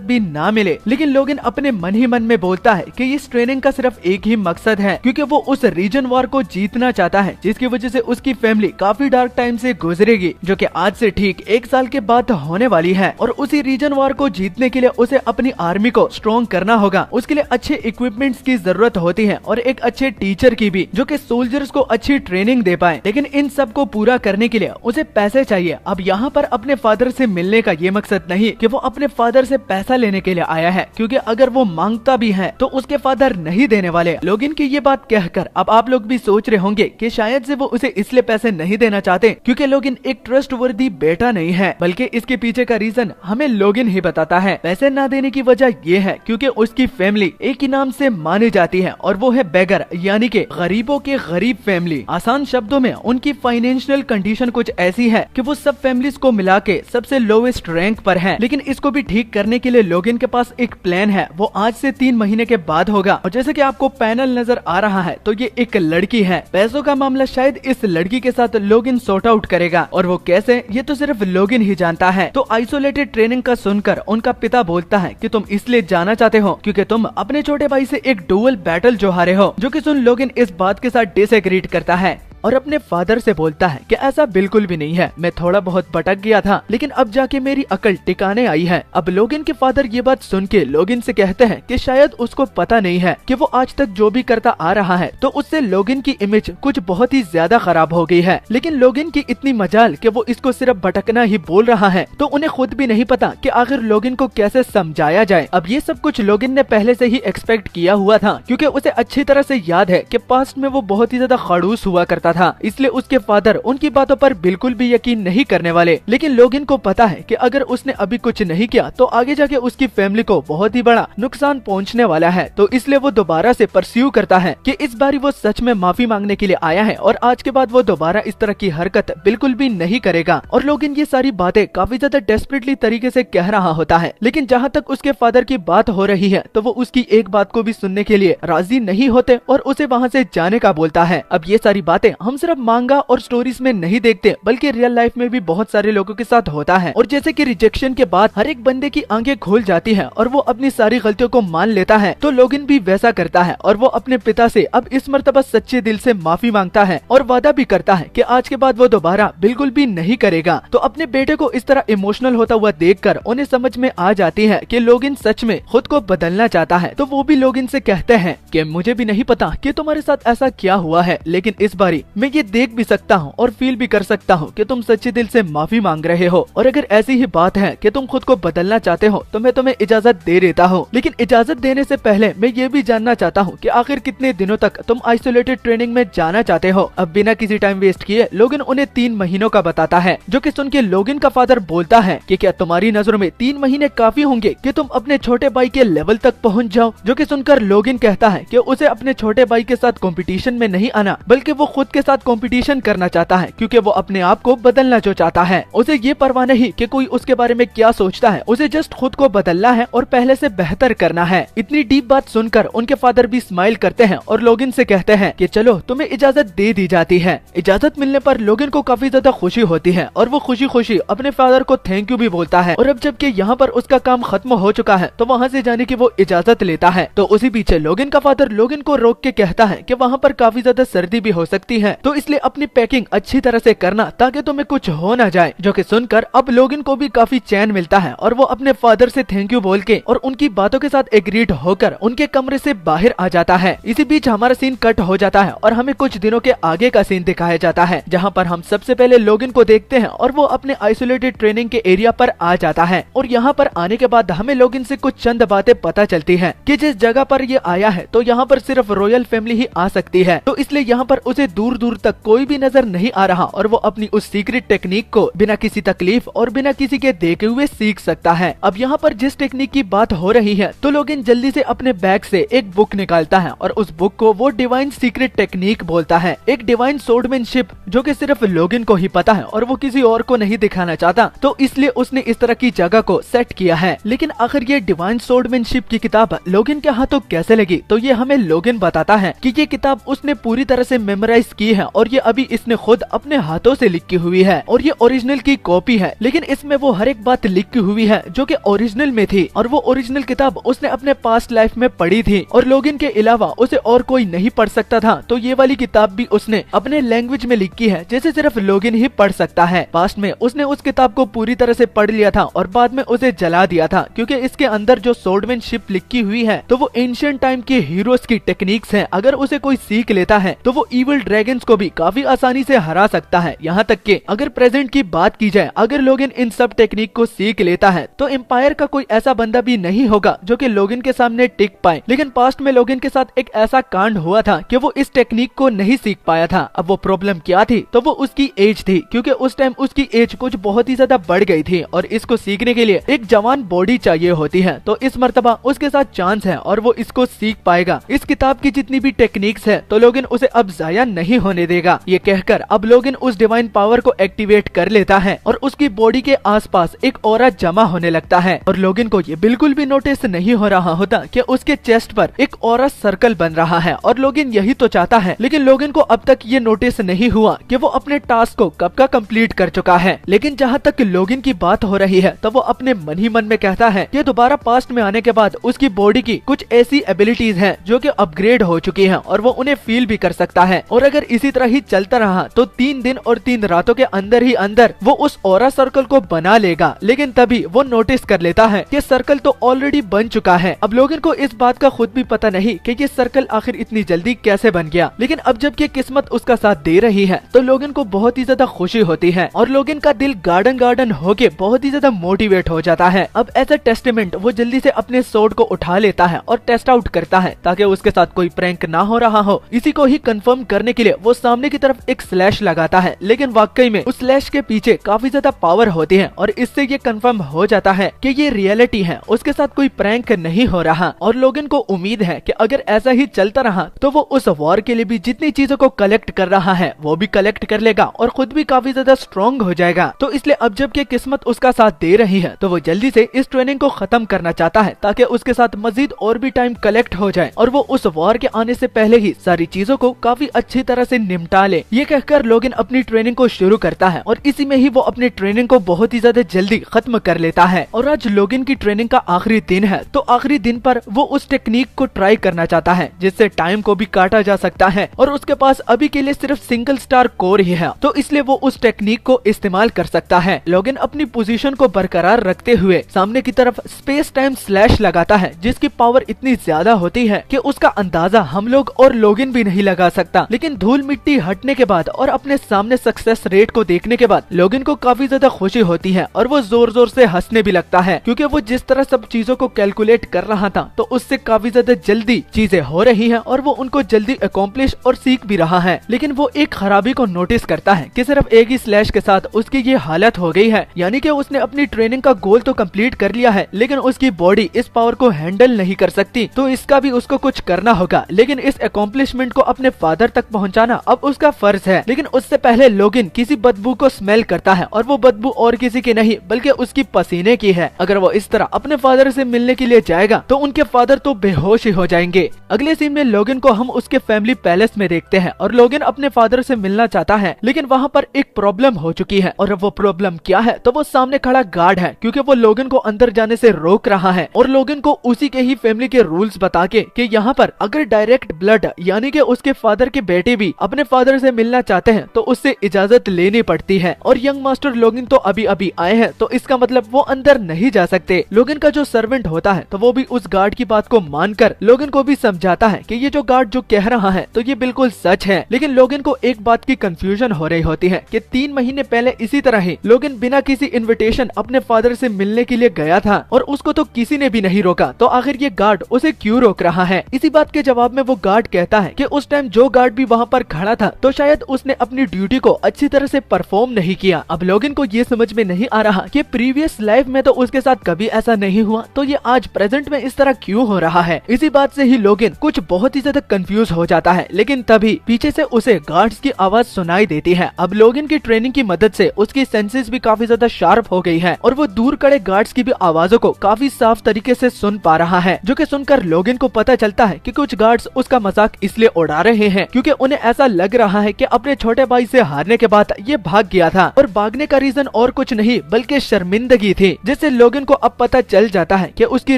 S1: भी ना मिले। लेकिन लोगिन अपने मन ही मन में बोलता है कि इस ट्रेनिंग का सिर्फ एक ही मकसद है, क्योंकि वो उस रीजन वॉर को जीतना चाहता है जिसकी वजह से उसकी फैमिली काफी डार्क टाइम से गुजरेगी, जो कि आज से ठीक 1 साल के बाद होने वाली है। और उसी रीजन वॉर को जीतने के लिए उसे अपनी आर्मी को स्ट्रॉन्ग करना होगा। उसके लिए अच्छे इक्विपमेंट्स की जरूरत होती है और एक अच्छे टीचर की भी, जो कि सोल्जर्स को अच्छी ट्रेनिंग दे पाए। लेकिन इन सब को पूरा करने के लिए उसे पैसे चाहिए। अब यहाँ पर अपने फादर से मिलने का ये मकसद नहीं कि वो अपने फादर से पैसा लेने के लिए आया है, क्योंकि अगर वो मांगता भी है तो उसके फादर नहीं देने वाले। लोगिन की ये बात कहकर अब आप लोग भी सोच रहे होंगे कि शायद से वो उसे इसलिए पैसे नहीं देना चाहते क्योंकि लोगिन एक ट्रस्टवर्दी बेटा नहीं है, बल्कि इसके पीछे का रीजन हमें लोगिन ही बताता है। पैसे ना देने की वजह ये है क्योंकि उसकी फैमिली एक ही नाम से मानी जाती है, और वो है बेगर, यानी कि गरीबों के गरीब फैमिली। आसान शब्दों में उनकी फाइनेंशियल कंडीशन कुछ ऐसी है कि वो सब फैमिलीज को मिला के सबसे लोवेस्ट रैंक पर है। लेकिन इसको भी ठीक करने के लिए लोगिन के पास एक प्लान है, वो आज से 3 महीने के बाद होगा। और जैसे कि आपको पैनल नजर आ रहा है तो ये एक लड़की है। पैसों का मामला शायद इस लड़की के साथ लोगिन सॉर्ट आउट करेगा, और वो कैसे ये तो सिर्फ लोगिन ही जानता है। तो आइसोलेटेड ट्रेनिंग का सुनकर उनका पिता बोलता है कि तुम इसलिए जाना चाहते हो क्योंकि तुम अपने छोटे भाई से एक डुअल बैटल जो हारे हो। जो कि सुन लोगिन इस बात के साथ डिसएग्रीड करता है और अपने फादर से बोलता है कि ऐसा बिल्कुल भी नहीं है, मैं थोड़ा बहुत भटक गया था, लेकिन अब जाके मेरी अकल टिकाने आई है। अब लोगिन के फादर ये बात सुन के लोगिन से कहते हैं कि शायद उसको पता नहीं है कि वो आज तक जो भी करता आ रहा है तो उससे लोगिन की इमेज कुछ बहुत ही ज्यादा खराब हो गई है। लेकिन लोगिन की इतनी मजाल कि वो इसको सिर्फ भटकना ही बोल रहा है, तो उन्हें खुद भी नहीं पता कि आखिर लोगिन को कैसे समझाया जाए। अब ये सब कुछ लोगिन ने पहले से ही एक्सपेक्ट किया हुआ था, क्योंकि उसे अच्छी तरह से याद है कि पास्ट में वो बहुत ही ज्यादा खड़ूस हुआ करता था, इसलिए उसके फादर उनकी बातों पर बिल्कुल भी यकीन नहीं करने वाले। लेकिन लोगिन को पता है कि अगर उसने अभी कुछ नहीं किया तो आगे जाके उसकी फैमिली को बहुत ही बड़ा नुकसान पहुंचने वाला है। तो इसलिए वो दोबारा से परस्यू करता है कि इस बारी वो सच में माफी मांगने के लिए आया है और आज के बाद वो दोबारा इस तरह की हरकत बिल्कुल भी नहीं करेगा। और लोगिन ये सारी बातें काफी ज्यादा डेस्परेटली तरीके से कह रहा होता है, लेकिन जहाँ तक उसके फादर की बात हो रही है तो वो उसकी एक बात को भी सुनने के लिए राजी नहीं होते और उसे वहाँ से जाने का बोलता है। अब ये सारी बातें हम सिर्फ मांगा और स्टोरीज में नहीं देखते, बल्कि रियल लाइफ में भी बहुत सारे लोगों के साथ होता है। और जैसे कि रिजेक्शन के बाद हर एक बंदे की आंखें खुल जाती है और वो अपनी सारी गलतियों को मान लेता है, तो लोगिन भी वैसा करता है और वो अपने पिता से अब इस मर्तबा सच्चे दिल से माफी मांगता है और वादा भी करता है कि आज के बाद वो दोबारा बिल्कुल भी नहीं करेगा। तो अपने बेटे को इस तरह इमोशनल होता हुआ देखकर उन्हें समझ में आ जाती है कि लोगिन सच में खुद को बदलना चाहता है। तो वो भी लोगिन से कहते हैं कि मुझे भी नहीं पता कि तुम्हारे साथ ऐसा क्या हुआ है, लेकिन इस बारी मैं ये देख भी सकता हूँ और फील भी कर सकता हूँ कि तुम सच्चे दिल से माफी मांग रहे हो, और अगर ऐसी ही बात है कि तुम खुद को बदलना चाहते हो तो मैं तुम्हें इजाजत दे देता हूँ। लेकिन इजाजत देने से पहले मैं ये भी जानना चाहता हूँ कि आखिर कितने दिनों तक तुम आइसोलेटेड ट्रेनिंग में जाना चाहते हो। अब बिना किसी टाइम वेस्ट किए लोगिन उन्हें 3 महीनों का बताता है, जो कि सुन के लोगिन का फादर बोलता है कि क्या तुम्हारी नजरों में 3 महीने काफी होंगे कि तुम अपने छोटे भाई के लेवल तक पहुँच जाओ। जो कि सुनकर लोगिन कहता है कि उसे अपने छोटे भाई के साथ कंपटीशन में नहीं आना, बल्कि वो खुद के साथ कंपटीशन करना चाहता है, क्योंकि वो अपने आप को बदलना जो चाहता है। उसे ये परवाह नहीं कि कोई उसके बारे में क्या सोचता है, उसे जस्ट खुद को बदलना है और पहले से बेहतर करना है। इतनी डीप बात सुनकर उनके फादर भी स्माइल करते हैं और लोगिन से कहते हैं कि चलो तुम्हें इजाजत दे दी जाती है। इजाजत मिलने पर लोगिन को काफी ज्यादा खुशी होती है और वो खुशी खुशी अपने फादर को थैंक यू भी बोलता है। और अब जबकि यहाँ पर उसका काम खत्म हो चुका है तो वहाँ से जाने की वो इजाजत लेता है। तो उसी पीछे लोगिन का फादर लोगिन को रोक के कहता है कि वहाँ पर काफी ज्यादा सर्दी भी हो सकती है, तो इसलिए अपनी पैकिंग अच्छी तरह से करना ताकि तुम्हें कुछ हो ना जाए। जो कि सुनकर अब लोगन को भी काफी चैन मिलता है और वो अपने फादर से थैंक यू बोल के और उनकी बातों के साथ एग्रीड होकर उनके कमरे से बाहर आ जाता है। इसी बीच हमारा सीन कट हो जाता है और हमें कुछ दिनों के आगे का सीन दिखाया जाता है, जहाँ पर हम सबसे पहले लोगन को देखते हैं और वो अपने आइसोलेटेड ट्रेनिंग के एरिया पर आ जाता है। और यहाँ पर आने के बाद हमें लोगन से कुछ चंद बातें पता चलती है कि जिस जगह पर ये आया है तो यहाँ पर सिर्फ रॉयल फैमिली ही आ सकती है, तो इसलिए यहाँ पर उसे दूर दूर तक कोई भी नजर नहीं आ रहा और वो अपनी उस सीक्रेट टेक्निक को बिना किसी तकलीफ और बिना किसी के देखे हुए सीख सकता है। अब यहाँ पर जिस टेक्निक की बात हो रही है तो लोगन जल्दी से अपने बैग से एक बुक निकालता है और उस बुक को वो डिवाइन सीक्रेट टेक्निक बोलता है, एक डिवाइन सोर्डमैनशिप जो कि सिर्फ लोगन को ही पता है और वो किसी और को नहीं दिखाना चाहता, तो इसलिए उसने इस तरह की जगह को सेट किया है। लेकिन आखिर ये डिवाइन सोर्डमैनशिप की किताब लोगन के हाथों कैसे लगी, तो ये हमें लोगन बताता है कि ये किताब उसने पूरी तरह से मेमोराइज की है और ये अभी इसने खुद अपने हाथों से लिखी हुई है और ये ओरिजिनल की कॉपी है, लेकिन इसमें वो हर एक बात लिखी हुई है जो कि ओरिजिनल में थी और वो ओरिजिनल किताब उसने अपने पास्ट लाइफ में पढ़ी थी और लोगन के अलावा उसे और कोई नहीं पढ़ सकता था। तो ये वाली किताब भी उसने अपने लैंग्वेज में लिखी है जिसे सिर्फ लोगन ही पढ़ सकता है। पास्ट में उसने उस किताब को पूरी तरह से पढ़ लिया था और बाद में उसे जला दिया था क्योंकि इसके अंदर जो सोर्डमैनशिप लिखी हुई है तो वो एंशिएंट टाइम के हीरोज की टेक्निक्स हैं। अगर उसे कोई सीख लेता है तो वो इविल ड्रैगन्स को भी काफी आसानी से हरा सकता है। यहाँ तक कि अगर प्रेजेंट की बात की जाए, अगर लोगन इन सब टेक्निक को सीख लेता है तो एम्पायर का कोई ऐसा बंदा भी नहीं होगा जो कि लोगन के सामने टिक पाए। लेकिन पास्ट में लोगन के साथ एक ऐसा कांड हुआ था कि वो इस टेक्निक को नहीं सीख पाया था। अब वो प्रॉब्लम क्या थी, तो वो उसकी एज थी, क्योंकि उस टाइम उसकी एज कुछ बहुत ही ज्यादा बढ़ गई थी और इसको सीखने के लिए एक जवान बॉडी चाहिए होती है। तो इस मर्तबा उसके साथ चांस है और वो इसको सीख पाएगा। इस किताब की जितनी भी टेक्निक्स है तो लोगन उसे अब जाया नहीं होने देगा। ये कहकर अब लोगन उस डिवाइन पावर को एक्टिवेट कर लेता है और उसकी बॉडी के आसपास एक ऑरा जमा होने लगता है और लोगन को ये बिल्कुल भी नोटिस नहीं हो रहा होता कि उसके चेस्ट पर एक ऑरा सर्कल बन रहा है और लोगन यही तो चाहता है। लेकिन लोगन को अब तक ये नोटिस नहीं हुआ कि वो अपने टास्क को कब का कंप्लीट कर चुका है। लेकिन जहाँ तक लोगन की बात हो रही है तो वो अपने मन ही मन में कहता है कि दोबारा पास्ट में आने के बाद उसकी बॉडी की कुछ ऐसी एबिलिटीज हैं जो कि अपग्रेड हो चुकी हैं और वो उन्हें फील भी कर सकता है। और अगर इसी तरह ही चलता रहा तो 3 दिन और 3 रातों के अंदर ही अंदर वो उस ऑरा सर्कल को बना लेगा। लेकिन तभी वो नोटिस कर लेता है कि सर्कल तो ऑलरेडी बन चुका है। अब लोगन को इस बात का खुद भी पता नहीं कि ये सर्कल आखिर इतनी जल्दी कैसे बन गया। लेकिन अब जब ये किस्मत उसका साथ दे रही है तो लोगन को बहुत ही ज्यादा खुशी होती है और लोगन का दिल गार्डन गार्डन होके बहुत ही ज्यादा मोटिवेट हो जाता है। अब एज अ टेस्टामेंट वो जल्दी से अपने सोर्ड को उठा लेता है और टेस्ट आउट करता है ताकि उसके साथ कोई प्रैंक ना हो रहा हो। इसी को ही कंफर्म करने के लिए वो सामने की तरफ एक स्लैश लगाता है, लेकिन वाकई में उस स्लैश के पीछे काफी ज्यादा पावर होती है और इससे ये कंफर्म हो जाता है कि ये रियलिटी है, उसके साथ कोई प्रैंक नहीं हो रहा। और लोगन को उम्मीद है कि अगर ऐसा ही चलता रहा तो वो उस वॉर के लिए भी जितनी चीजों को कलेक्ट कर रहा है वो भी कलेक्ट कर लेगा और खुद भी काफी ज्यादा स्ट्रॉन्ग हो जाएगा। तो इसलिए अब जब की किस्मत उसका साथ दे रही है तो वो जल्दी से इस ट्रेनिंग को खत्म करना चाहता है ताकि उसके साथ मजीद और भी टाइम कलेक्ट हो जाए और वो उस वॉर के आने से पहले ही सारी चीजों को काफी अच्छी तरह से निपटा ले। ये कहकर लोगन अपनी ट्रेनिंग को शुरू करता है और इसी में ही वो अपनी ट्रेनिंग को बहुत ही ज्यादा जल्दी खत्म कर लेता है। और आज लोगन की ट्रेनिंग का आखिरी दिन है, तो आखिरी दिन पर वो उस टेक्निक को ट्राई करना चाहता है जिससे टाइम को भी काटा जा सकता है और उसके पास अभी के लिए सिर्फ सिंगल स्टार कोर ही है, तो इसलिए वो उस टेक्निक को इस्तेमाल कर सकता है। लोगन अपनी पोजीशन को बरकरार रखते हुए सामने की तरफ स्पेस टाइम स्लैश लगाता है जिसकी पावर इतनी ज्यादा होती है कि उसका अंदाजा हम लोग और लोगन भी नहीं लगा सकता। लेकिन धूल मिट्टी हटने के बाद और अपने सामने सक्सेस रेट को देखने के बाद लोगन को काफी ज्यादा खुशी होती है और वो जोर जोर से हंसने भी लगता है क्योंकि वो जिस तरह सब चीजों को कैलकुलेट कर रहा था तो उससे काफी ज्यादा जल्दी चीजें हो रही हैं और वो उनको जल्दी अकॉम्प्लिश और सीख भी रहा है। लेकिन वो एक खराबी को नोटिस करता है कि सिर्फ एक ही स्लैश के साथ उसकी ये हालत हो गई है, यानी कि उसने अपनी ट्रेनिंग का गोल तो कंप्लीट कर लिया है लेकिन उसकी बॉडी इस पावर को हैंडल नहीं कर सकती, तो इसका भी उसको कुछ करना होगा। लेकिन इस अकॉम्प्लिशमेंट को अपने फादर तक पहुंचाना अब उसका फर्ज है। लेकिन उससे पहले लोगन किसी बदबू को स्मेल करता है और वो बदबू और किसी की नहीं बल्कि उसकी पसीने की है। अगर वो इस तरह अपने फादर से मिलने के लिए जाएगा तो उनके फादर तो बेहोश ही हो जाएंगे। अगले सीन में लोगन को हम उसके फैमिली पैलेस में देखते हैं और लोगन अपने फादर से मिलना चाहता है लेकिन वहाँ पर एक प्रॉब्लम हो चुकी है। और वो प्रॉब्लम क्या है, तो वो सामने खड़ा गार्ड है क्योंकि वो लोगन को अंदर जाने से रोक रहा है और लोगन को उसी के ही फैमिली के रूल्स बता के कि यहाँ पर अगर डायरेक्ट ब्लड यानी कि उसके फादर के बेटे भी अपने फादर से मिलना चाहते हैं तो उससे इजाजत लेनी पड़ती है। और यंग मास्टर लोगिन तो अभी अभी आए हैं, तो इसका मतलब वो अंदर नहीं जा सकते। लोगिन का जो सर्वेंट होता है तो वो भी उस गार्ड की बात को मानकर लोगिन को भी समझाता है कि ये जो गार्ड जो कह रहा है तो ये बिल्कुल सच है। लेकिन लोगिन को एक बात की कंफ्यूजन हो रही होती है कि 3 महीने पहले इसी तरह ही लोगिन बिना किसी इनविटेशन अपने फादर से मिलने के लिए गया था और उसको तो किसी ने भी नहीं रोका, तो आखिर ये गार्ड उसे क्यों रोक रहा है। इसी बात के जवाब में वो गार्ड कहता है कि उस टाइम जो गार्ड भी वहाँ पर खड़ा था तो शायद उसने अपनी ड्यूटी को अच्छी तरह से परफॉर्म नहीं किया। अब लोगिन को ये समझ में नहीं आ रहा कि प्रीवियस लाइफ में तो उसके साथ कभी ऐसा नहीं हुआ, तो ये आज प्रेजेंट में इस तरह क्यों हो रहा है। इसी बात से ही लोगिन कुछ बहुत ही ज्यादा कंफ्यूज हो जाता है। लेकिन तभी पीछे से उसे गार्ड्स की आवाज सुनाई देती है। अब लोगिन की ट्रेनिंग की मदद से उसकी सेंसेस भी काफी ज्यादा शार्प हो गई है और वो दूर खड़े गार्ड्स की भी आवाजों को काफी साफ तरीके से सुन पा रहा है, जो कि सुनकर लोगिन को पता चलता है कि कुछ गार्ड्स उसका मजाक इसलिए उड़ा रहे हैं क्योंकि उन्हें ऐसा लग रहा है कि अपने छोटे भाई से हारने के बाद ये भाग गया था और भागने का रीजन और कुछ नहीं बल्कि शर्मिंदगी थी, जिससे लोगिन को अब पता चल जाता है कि उसकी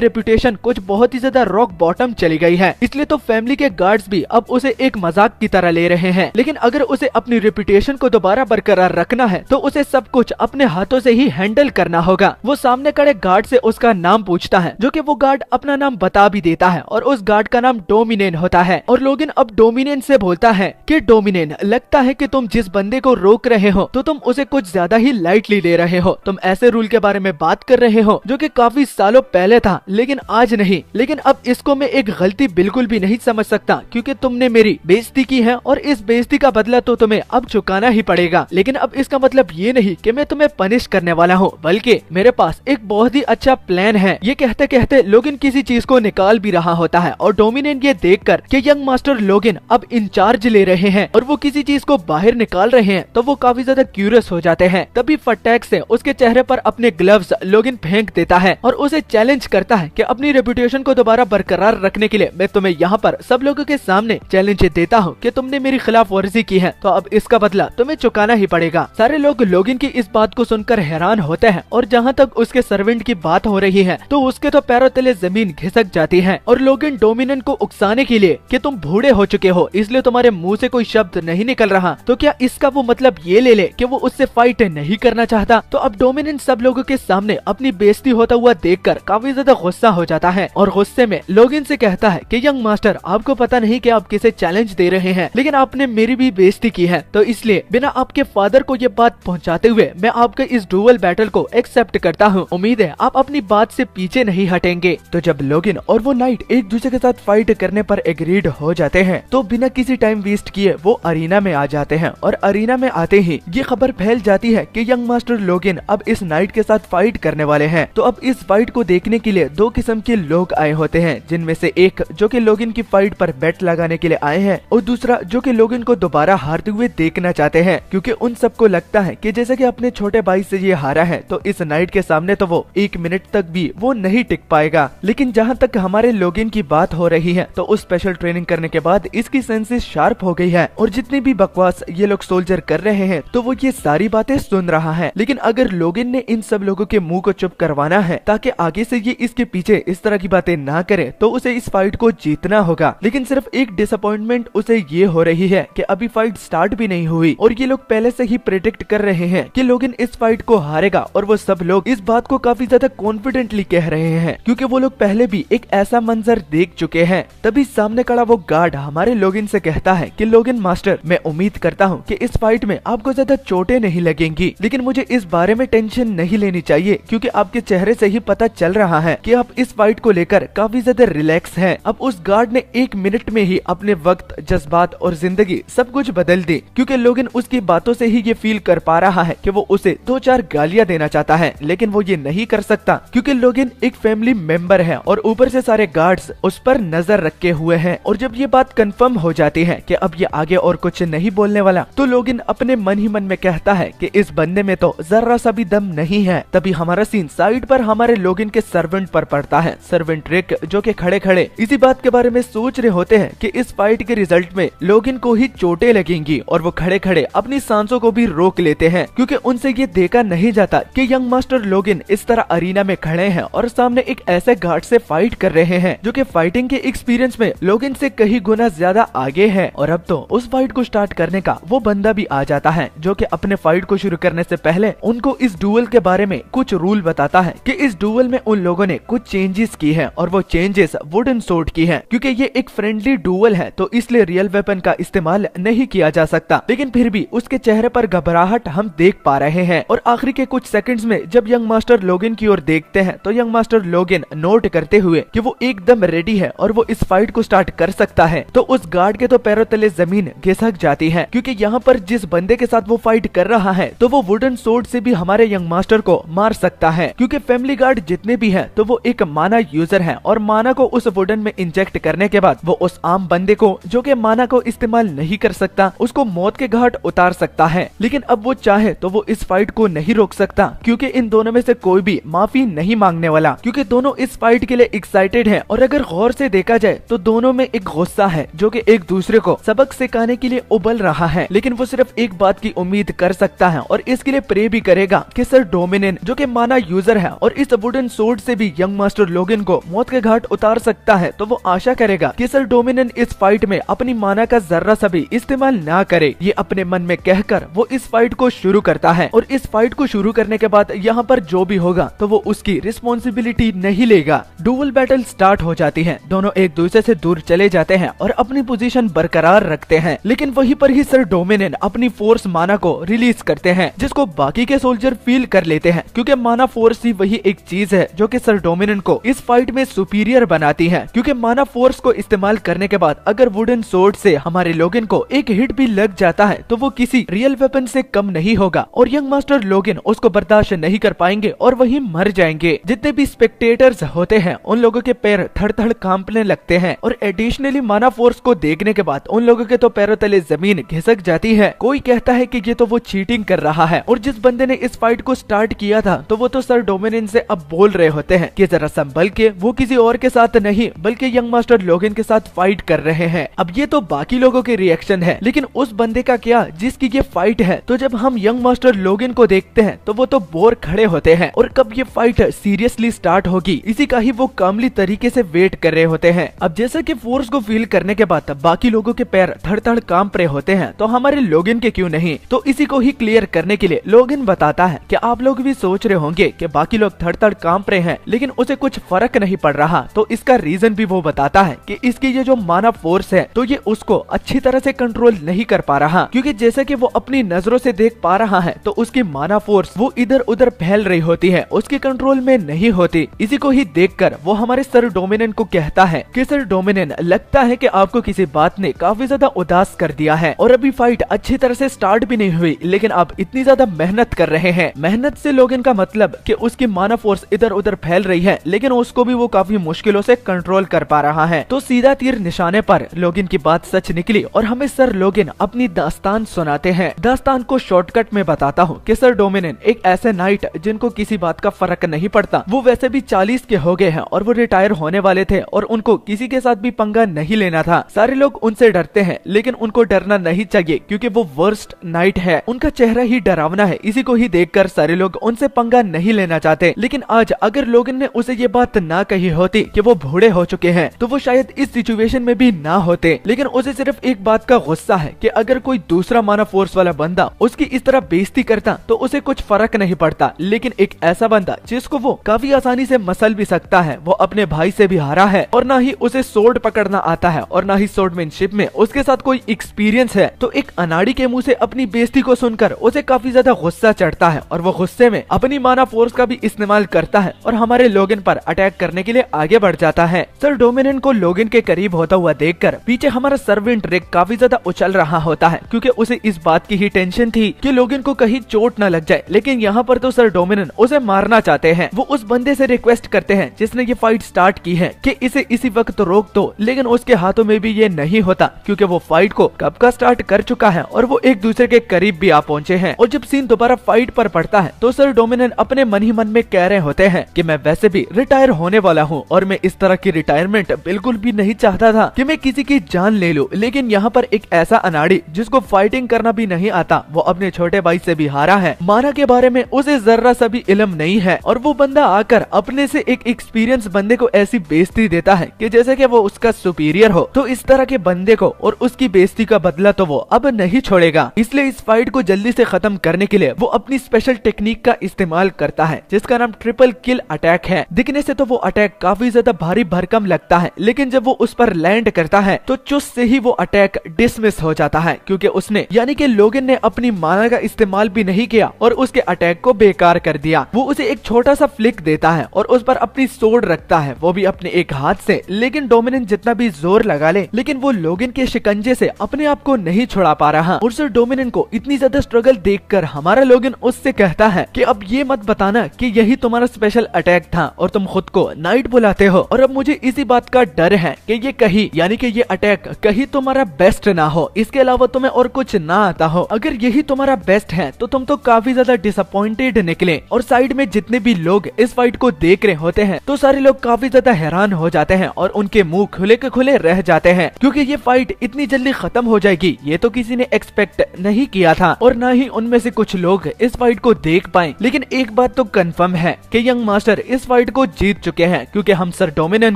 S1: रेपुटेशन कुछ बहुत ही ज्यादा रॉक बॉटम चली गई है। इसलिए तो फैमिली के गार्ड्स भी अब उसे एक मजाक की तरह ले रहे हैं। लेकिन अगर उसे अपनी रेपुटेशन को दोबारा बरकरार रखना है तो उसे सब कुछ अपने हाथों से ही हैंडल करना होगा। वो सामने खड़े गार्ड से उसका नाम पूछता है, जो कि वो गार्ड अपना नाम बता भी देता है और उस गार्ड का नाम डोमिनेन होता है। और लोगिन अब डोमिनेन से बोलता है कि डोमिनेन, लगता है कि तुम जिस बंदे को रोक रहे हो तो तुम उसे कुछ ज्यादा ही लाइटली ले रहे हो। तुम ऐसे रूल के बारे में बात कर रहे हो जो कि काफी सालों पहले था लेकिन आज नहीं। लेकिन अब इसको मैं एक गलती बिल्कुल भी नहीं समझ सकता क्योंकि तुमने मेरी बेइज्जती की है और इस बेइज्जती का बदला तो तुम्हें अब चुकाना ही पड़ेगा। लेकिन अब इसका मतलब ये नहीं कि मैं तुम्हें पनिश करने वाला हूँ, बल्कि मेरे पास एक बहुत ही अच्छा प्लान है। ये कहते कहते लोगिन किसी चीज को निकाल भी रहा होता है और डोमिनेन ये देखकर कि यंग मास्टर लोगिन अब इंचार्ज ले रहे हैं और वो किसी चीज को बाहर निकाल रहे हैं तो वो काफी ज्यादा क्यूरियस हो जाते हैं। तभी फटाक से उसके चेहरे पर अपने ग्लव्स लोगिन फेंक देता है और उसे चैलेंज करता है कि अपनी रेपुटेशन को दोबारा बरकरार रखने के लिए मैं तुम्हें यहाँ पर सब लोगों के सामने चैलेंज देता हूँ कि तुमने मेरी खिलाफ वर्जी की है तो अब इसका बदला तुम्हें चुकाना ही पड़ेगा। सारे लोग लोगिन की इस बात को सुनकर हैरान होते हैं और जहाँ तक उसके सर्वेंट की बात हो रही है तो उसके तो पैरों तले जमीन घिसक जाती है। और लोगिन डोमिनेन को उकसाने के लिए कि तुम बूढ़े हो चुके हो इसलिए तुम्हारे मुंह से कोई शब्द नहीं निकल रहा, तो क्या इसका वो मतलब ये ले ले कि वो उससे फाइट नहीं करना चाहता। तो अब डोमिनेन सब लोगों के सामने अपनी बेइज्जती होता हुआ देखकर काफी ज्यादा गुस्सा हो जाता है और गुस्से में लोगिन से कहता है कि यंग मास्टर, आपको पता नहीं कि आप किसे चैलेंज दे रहे हैं, लेकिन आपने मेरी भी बेइज्जती की है, तो इसलिए बिना आपके फादर को ये बात पहुंचाते हुए मैं आपके इस डुअल बैटल को एक्सेप्ट करता हूँ। उम्मीद है आप अपनी बात से पीछे नहीं हटेंगे। तो जब लोगिन और वो नाइट एक दूसरे के साथ फाइट करने पर एग्रीड हो जाते हैं तो बिना किसी टाइम वेस्ट किए वो अरीना में आ जाते हैं और अरीना में आते ही ये खबर फैल जाती है कि यंग मास्टर लोगिन अब इस नाइट के साथ फाइट करने वाले हैं। तो अब इस फाइट को देखने के लिए 2 किस्म के लोग आए होते हैं, जिनमें से एक जो कि लोगिन की फाइट पर बेट लगाने के लिए आए हैं और दूसरा जो कि लोगिन को दोबारा हारते हुए देखना चाहते हैं, क्योंकि उन सबको लगता है कि जैसे कि अपने छोटे भाई से ये हारा है तो इस नाइट के सामने तो वो 1 मिनट तक भी वो नहीं टिक पाएगा। लेकिन जहाँ तक हमारे लोगिन की बात हो रही है तो उस स्पेशल ट्रेनिंग करने के बाद इसकी सेंसेस शार्प हो गई है और जितनी भी बकवास ये लोग सोल्जर कर रहे हैं तो वो ये सारी बातें सुन रहा है। लेकिन अगर लोगिन ने इन सब लोगों के मुंह को चुप करवाना है ताकि आगे से ये इसके पीछे इस तरह की बातें ना करे तो उसे इस फाइट को जीतना होगा। लेकिन सिर्फ एक डिसअपॉइंटमेंट उसे ये हो रही है कि अभी फाइट स्टार्ट भी नहीं हुई और ये लोग पहले से ही प्रेडिक्ट कर रहे हैं कि लोगिन इस फाइट को हारेगा और वो सब लोग इस बात को काफी ज्यादा कॉन्फिडेंटली कह रहे हैं क्योंकि वो लोग पहले भी एक ऐसा मंजर देख चुके हैं। तभी सामने खड़ा वो गार्ड हमारे लोगिन से कहता है कि लोगिन मास्टर, मैं उम्मीद करता हूँ कि इस फाइट में आपको ज्यादा चोटें नहीं लगेंगी, लेकिन मुझे इस बारे में टेंशन नहीं लेनी चाहिए क्योंकि आपके चेहरे से ही पता चल रहा है कि आप इस फाइट को लेकर काफी ज्यादा रिलैक्स हैं। अब उस गार्ड ने 1 मिनट में ही अपने वक्त, जज्बात और जिंदगी सब कुछ बदल दी क्योंकि लोगिन उसकी बातों से ही ये फील कर पा रहा है कि वो उसे 2-4 गालियां देना चाहता है, लेकिन वो ये नहीं कर सकता क्योंकि लोगिन एक फैमिली मेंबर है और ऊपर से सारे गार्ड्स उस पर नजर रखे हुए हैं। और जब ये बात कंफर्म हो जाती है कि अब ये आगे और कुछ नहीं बोलने वाला तो लोगिन अपने मन ही मन में कहता है कि इस बंदे में तो जरा सा भी दम नहीं है। तभी हमारा सीन साइड पर हमारे लोगिन के सर्वेंट पर पड़ता है। सर्वेंट रिक जो कि खड़े खड़े इसी बात के बारे में सोच रहे होते हैं कि इस फाइट के रिजल्ट में लोगिन को ही चोटें लगेंगी और वो खड़े खड़े अपनी सांसों को भी रोक लेते हैं क्योंकि उनसे ये देखा नहीं जाता कि यंग मास्टर लोगिन इस तरह अरीना में खड़े हैं और सामने एक ऐसे गार्ड से फाइट कर रहे हैं जो कि फाइटिंग के एक्सपीरियंस में लोगिन से कहीं गुना ज्यादा आगे है। और अब तो उस फाइट को स्टार्ट करने का वो बंदा भी आ जाता है, जो कि अपने फाइट को शुरू करने से पहले उनको इस डुअल के बारे में कुछ रूल बताता है कि इस डुअल में उन लोगों ने कुछ चेंजेस की है और वो चेंजेस वुडन सोर्ड की है। क्योंकि ये एक फ्रेंडली डुअल है तो इसलिए रियल वेपन का इस्तेमाल नहीं किया जा सकता, लेकिन फिर भी उसके चेहरे पर घबराहट हम देख पा रहे हैं। और आखिरी के कुछ सेकंड्स में जब यंग मास्टर लोगिन की ओर देखते हैं तो यंग मास्टर लोगिन नोट करते हुए कि वो एकदम रेडी है और वो इस फाइट को स्टार्ट कर सकता है, तो उस गार्ड के तो पैरों तले जमीन घिसक जाती है। क्योंकि यहाँ पर जिस बंदे के साथ वो फाइट कर रहा है तो वो वुडन सोर्ड से भी हमारे यंग मास्टर को मार सकता है। क्योंकि फैमिली गार्ड जितने भी हैं तो वो एक माना यूजर है और माना को उस वुडन में इंजेक्ट करने के बाद वो उस आम बंदे को जो कि माना को इस्तेमाल नहीं कर सकता उसको मौत के घाट उतार सकता है। लेकिन अब वो चाहे तो वो इस फाइट को नहीं रोक सकता, क्योंकि इन दोनों में से कोई भी माफी नहीं मांगने वाला, क्योंकि दोनों इस फाइट के लिए एक्साइटेड है। और अगर गौर से देखा जाए तो दोनों में एक गुस्सा है जो कि एक दूसरे को सबक सिखाने के लिए उबल रहा है। लेकिन वो सिर्फ एक बात की उम्मीद कर सकता है और इसके लिए प्रे भी करेगा कि सर डोमिनियन जो कि माना यूजर है और इस वुडन सोर्ड से भी यंग मास्टर लोगिन को मौत के घाट उतार सकता है, तो वो आशा करेगा कि सर डोमिनियन इस फाइट में अपनी माना का जर्रा सा भी इस्तेमाल ना करे। ये अपने मन में कहकर वो इस फाइट को शुरू करता है और इस फाइट को शुरू करने के बाद यहाँ पर जो भी होगा तो वो उसकी रिस्पॉन्सिबिलिटी नहीं लेगा। डुअल बैटल स्टार्ट हो जाती है, दोनों एक दूसरे से दूर चले जाते हैं और अपनी पोजीशन बरकरार रखते हैं। लेकिन वहीं पर ही सर डोमिनियन अपनी फोर्स माना को रिलीज करते हैं, जिसको बाकी के सोल्जर फील कर लेते हैं, क्योंकि माना फोर्स ही वही एक चीज है जो कि सर डोमिनियन को इस फाइट में सुपीरियर बनाती है। क्योंकि माना फोर्स को इस्तेमाल करने के बाद अगर वुडन सोर्ड से हमारे लोगिन को एक हिट भी लग जाता है तो वो किसी रियल वेपन से कम नहीं होगा और यंग मास्टर लोगिन उसको बर्दाश्त नहीं कर पाएंगे और वही मर जाएंगे। जितने भी स्पेक्टेटर्स होते हैं उन लोगों के पैर थड़ थड़ कांपने लगते हैं और एडिशनली माना फोर्स को देखने के बाद उन लोगों के तो पैरों तले जमीन घिसक जाती है। कोई कहता है कि ये तो वो चीटिंग कर रहा है और जिस बंदे ने इस फाइट को स्टार्ट किया था तो वो तो सर डोमिनियन से अब बोल रहे होते हैं कि जरा संभल के, वो किसी और के साथ नहीं बल्कि यंग मास्टर लोगिन के साथ फाइट कर रहे हैं। अब ये तो बाकी लोगों के रिएक्शन है, लेकिन उस बंदे का क्या जिसकी ये फाइट है। तो जब हम यंग मास्टर लोगिन को देखते हैं तो वो तो बोर खड़े होते हैं और कब ये फाइट सीरियसली स्टार्ट होगी इसी का ही वो कामली तरीके से वेट कर रहे होते हैं। अब जैसा कि फोर्स को फील करने के बाद बाकी लोगों के पैर थड़ थड़ कांप रहे होते हैं तो हमारे लोगिन के क्यों नहीं। तो इसी को ही क्लियर करने के लिए लोगिन बताता है कि आप लोग भी सोच रहे होंगे कि बाकी लोग थड़ थड़ कांप रहे हैं लेकिन उसे कुछ फर्क नहीं पड़ रहा। तो इसका रीजन भी वो बताता है कि इसकी ये जो माना फोर्स है तो ये उसको अच्छी तरह से कंट्रोल नहीं कर पा रहा, क्योंकि जैसे कि वो अपनी नजरों से देख पा रहा है तो उसकी माना फोर्स वो इधर उधर फैल रही होती है, उसके कंट्रोल में नहीं होती। इसी को ही देखकर वो हमारे सर डोमिनियन को कहता है कि सर डोमिनियन, लगता है कि आपको किसी बात ने काफी ज्यादा उदास कर दिया है और अभी फाइट अच्छी तरह से स्टार्ट भी नहीं हुई, लेकिन आप इतनी ज्यादा मेहनत कर रहे हैं। मेहनत से लोगिन का मतलब कि उसकी माना फोर्स इधर उधर फैल रही है लेकिन उसको भी वो काफी मुश्किलों से कंट्रोल कर पा रहा है। तो सीधा तीर निशाने पर लोगिन की बात सच निकली और हमें सर लोगिन अपनी दास्तान सुनाते हैं। दास्तान को शॉर्टकट में बताता हूँ कि सर डोमिनियन एक ऐसे नाइट जिनको किसी बात का फर्क नहीं पड़ता, वो वैसे भी 40 के हो गए हैं और वो रिटायर होने वाले थे और उनको किसी के साथ भी पंगा नहीं लेना था। सारे लोग उनसे डरते हैं लेकिन उनको डरना नहीं चाहिए क्योंकि वो वर्स्ट नाइट है, उनका चेहरा ही डरावना है। इसी को ही देखकर सारे लोग उनसे पंगा नहीं लेना चाहते। लेकिन आज अगर लोगन ने उसे ये बात ना कही होती कि वो बूढ़े हो चुके हैं तो वो शायद इस सिचुएशन में भी ना होते। लेकिन उसे सिर्फ एक बात का गुस्सा है कि अगर कोई दूसरा माना फोर्स वाला बंदा उसकी इस तरह बेइज्जती करता तो उसे कुछ फर्क नहीं पड़ता, लेकिन एक ऐसा बंदा जिसको वो काफी आसानी से मसल भी सकता है, वो अपने भाई से भी हारा है और ना ही उसे सोर्ड पकड़ना आता है और ना ही सोर्डमैनशिप में उसके साथ कोई एक्सपीरियंस है, तो एक अनाड़ी के मुंह से अपनी बेइज्जती को सुनकर उसे काफी ज्यादा गुस्सा चढ़ता है और वो गुस्से में अपनी माना फोर्स का भी इस्तेमाल करता है और हमारे लोगिन पर अटैक करने के लिए आगे बढ़ जाता है। सर डोमिनियन को लोगिन के करीब होता हुआ देखकर पीछे हमारा सर्वेंट रिक काफी ज्यादा उछल रहा होता है क्योंकि उसे इस बात की ही टेंशन थी कि लोगिन को कहीं चोट न लग जाए। लेकिन यहाँ पर तो सर डोमिनियन उसे मारना चाहते हैं। वो उस बंदे से रिक्वेस्ट करते हैं जिसने ये फाइट स्टार्ट की है कि इसे इसी वक्त रोक दो, लेकिन उसके हाथों में भी ये नहीं होता क्योंकि वो फाइट को कब का स्टार्ट कर चुका है और वो एक दूसरे के करीब भी आ पहुंचे हैं। और जब सीन दोबारा फाइट पर पड़ता है तो सर डोमिनियन अपने मन ही मन में कह रहे होते हैं कि मैं वैसे भी रिटायर होने वाला हूँ और मैं इस तरह की रिटायरमेंट बिल्कुल भी नहीं चाहता था कि मैं किसी की जान ले लूं। लेकिन यहाँ पर एक ऐसा अनाड़ी जिसको फाइटिंग करना भी नहीं आता, वो अपने छोटे भाई से भी हारा है, माना के बारे में उसे जर्रा सा भी इल्म नहीं है और वो बंदा आकर अपने से एक एक्सपीरियंस बंदे को ऐसी बेइज्जती देता है कि जैसे कि वो उसका सुपीरियर हो। तो इस तरह के बंदे को और उसकी बेइज्जती का बदला तो वो अब नहीं छोड़ेगा। इसलिए इस फाइट को जल्दी से खत्म करने के लिए वो अपनी स्पेशल टेक्निक का इस्तेमाल करता है, जिसका नाम ट्रिपल किल अटैक है। दिखने से तो वो अटैक काफी ज्यादा भारी भरकम लगता है, लेकिन जब वो उस पर लैंड करता है तो चुस्त से ही वो अटैक डिसमिस हो जाता है, क्योंकि उसने यानी कि लोगन ने अपनी माना का इस्तेमाल भी नहीं किया और उसके अटैक को बेकार कर दिया। वो उसे एक छोटा सा फ्लिक देता है और उस पर अपनी सोर्ड रखता है, वो भी अपने एक हाथ से। लेकिन डोमिनियन जितना भी जोर लगा ले, लेकिन वो लोगन के शिकंजे से अपने आप को नहीं छुड़ा पा रहा। और सर डोमिनियन को इतनी ज्यादा स्ट्रगल देखकर हमारा लोगन उससे कहता है कि अब ये मत बताना कि यही तुम्हारा स्पेशल अटैक था और तुम खुद को नाइट बुलाते हो, और अब मुझे इसी बात का डर है कि ये कहीं यानी कि ये अटैक कहीं तुम्हारा बेस्ट ना हो, इसके अलावा तुम्हें और कुछ ना आता हो। अगर यही तुम्हारा बेस्ट है तो तुम तो काफी ज्यादा डिसअपॉइंटेड निकले। और साइड में जितने भी लोग इस फाइट को देख रहे होते हैं तो सारे लोग काफी ज्यादा हैरान हो जाते हैं और उनके मुंह खुले के खुले रह जाते हैं, क्योंकि ये फाइट इतनी जल्दी खत्म हो जाएगी ये तो किसी ने एक्सपेक्ट नहीं किया था, और ना ही उनमें से कुछ लोग इस फाइट को देख पाए। लेकिन एक बात तो कंफर्म है कि यंग मास्टर इस फाइट को जीत चुके हैं, क्योंकि हम सर डोमिनियन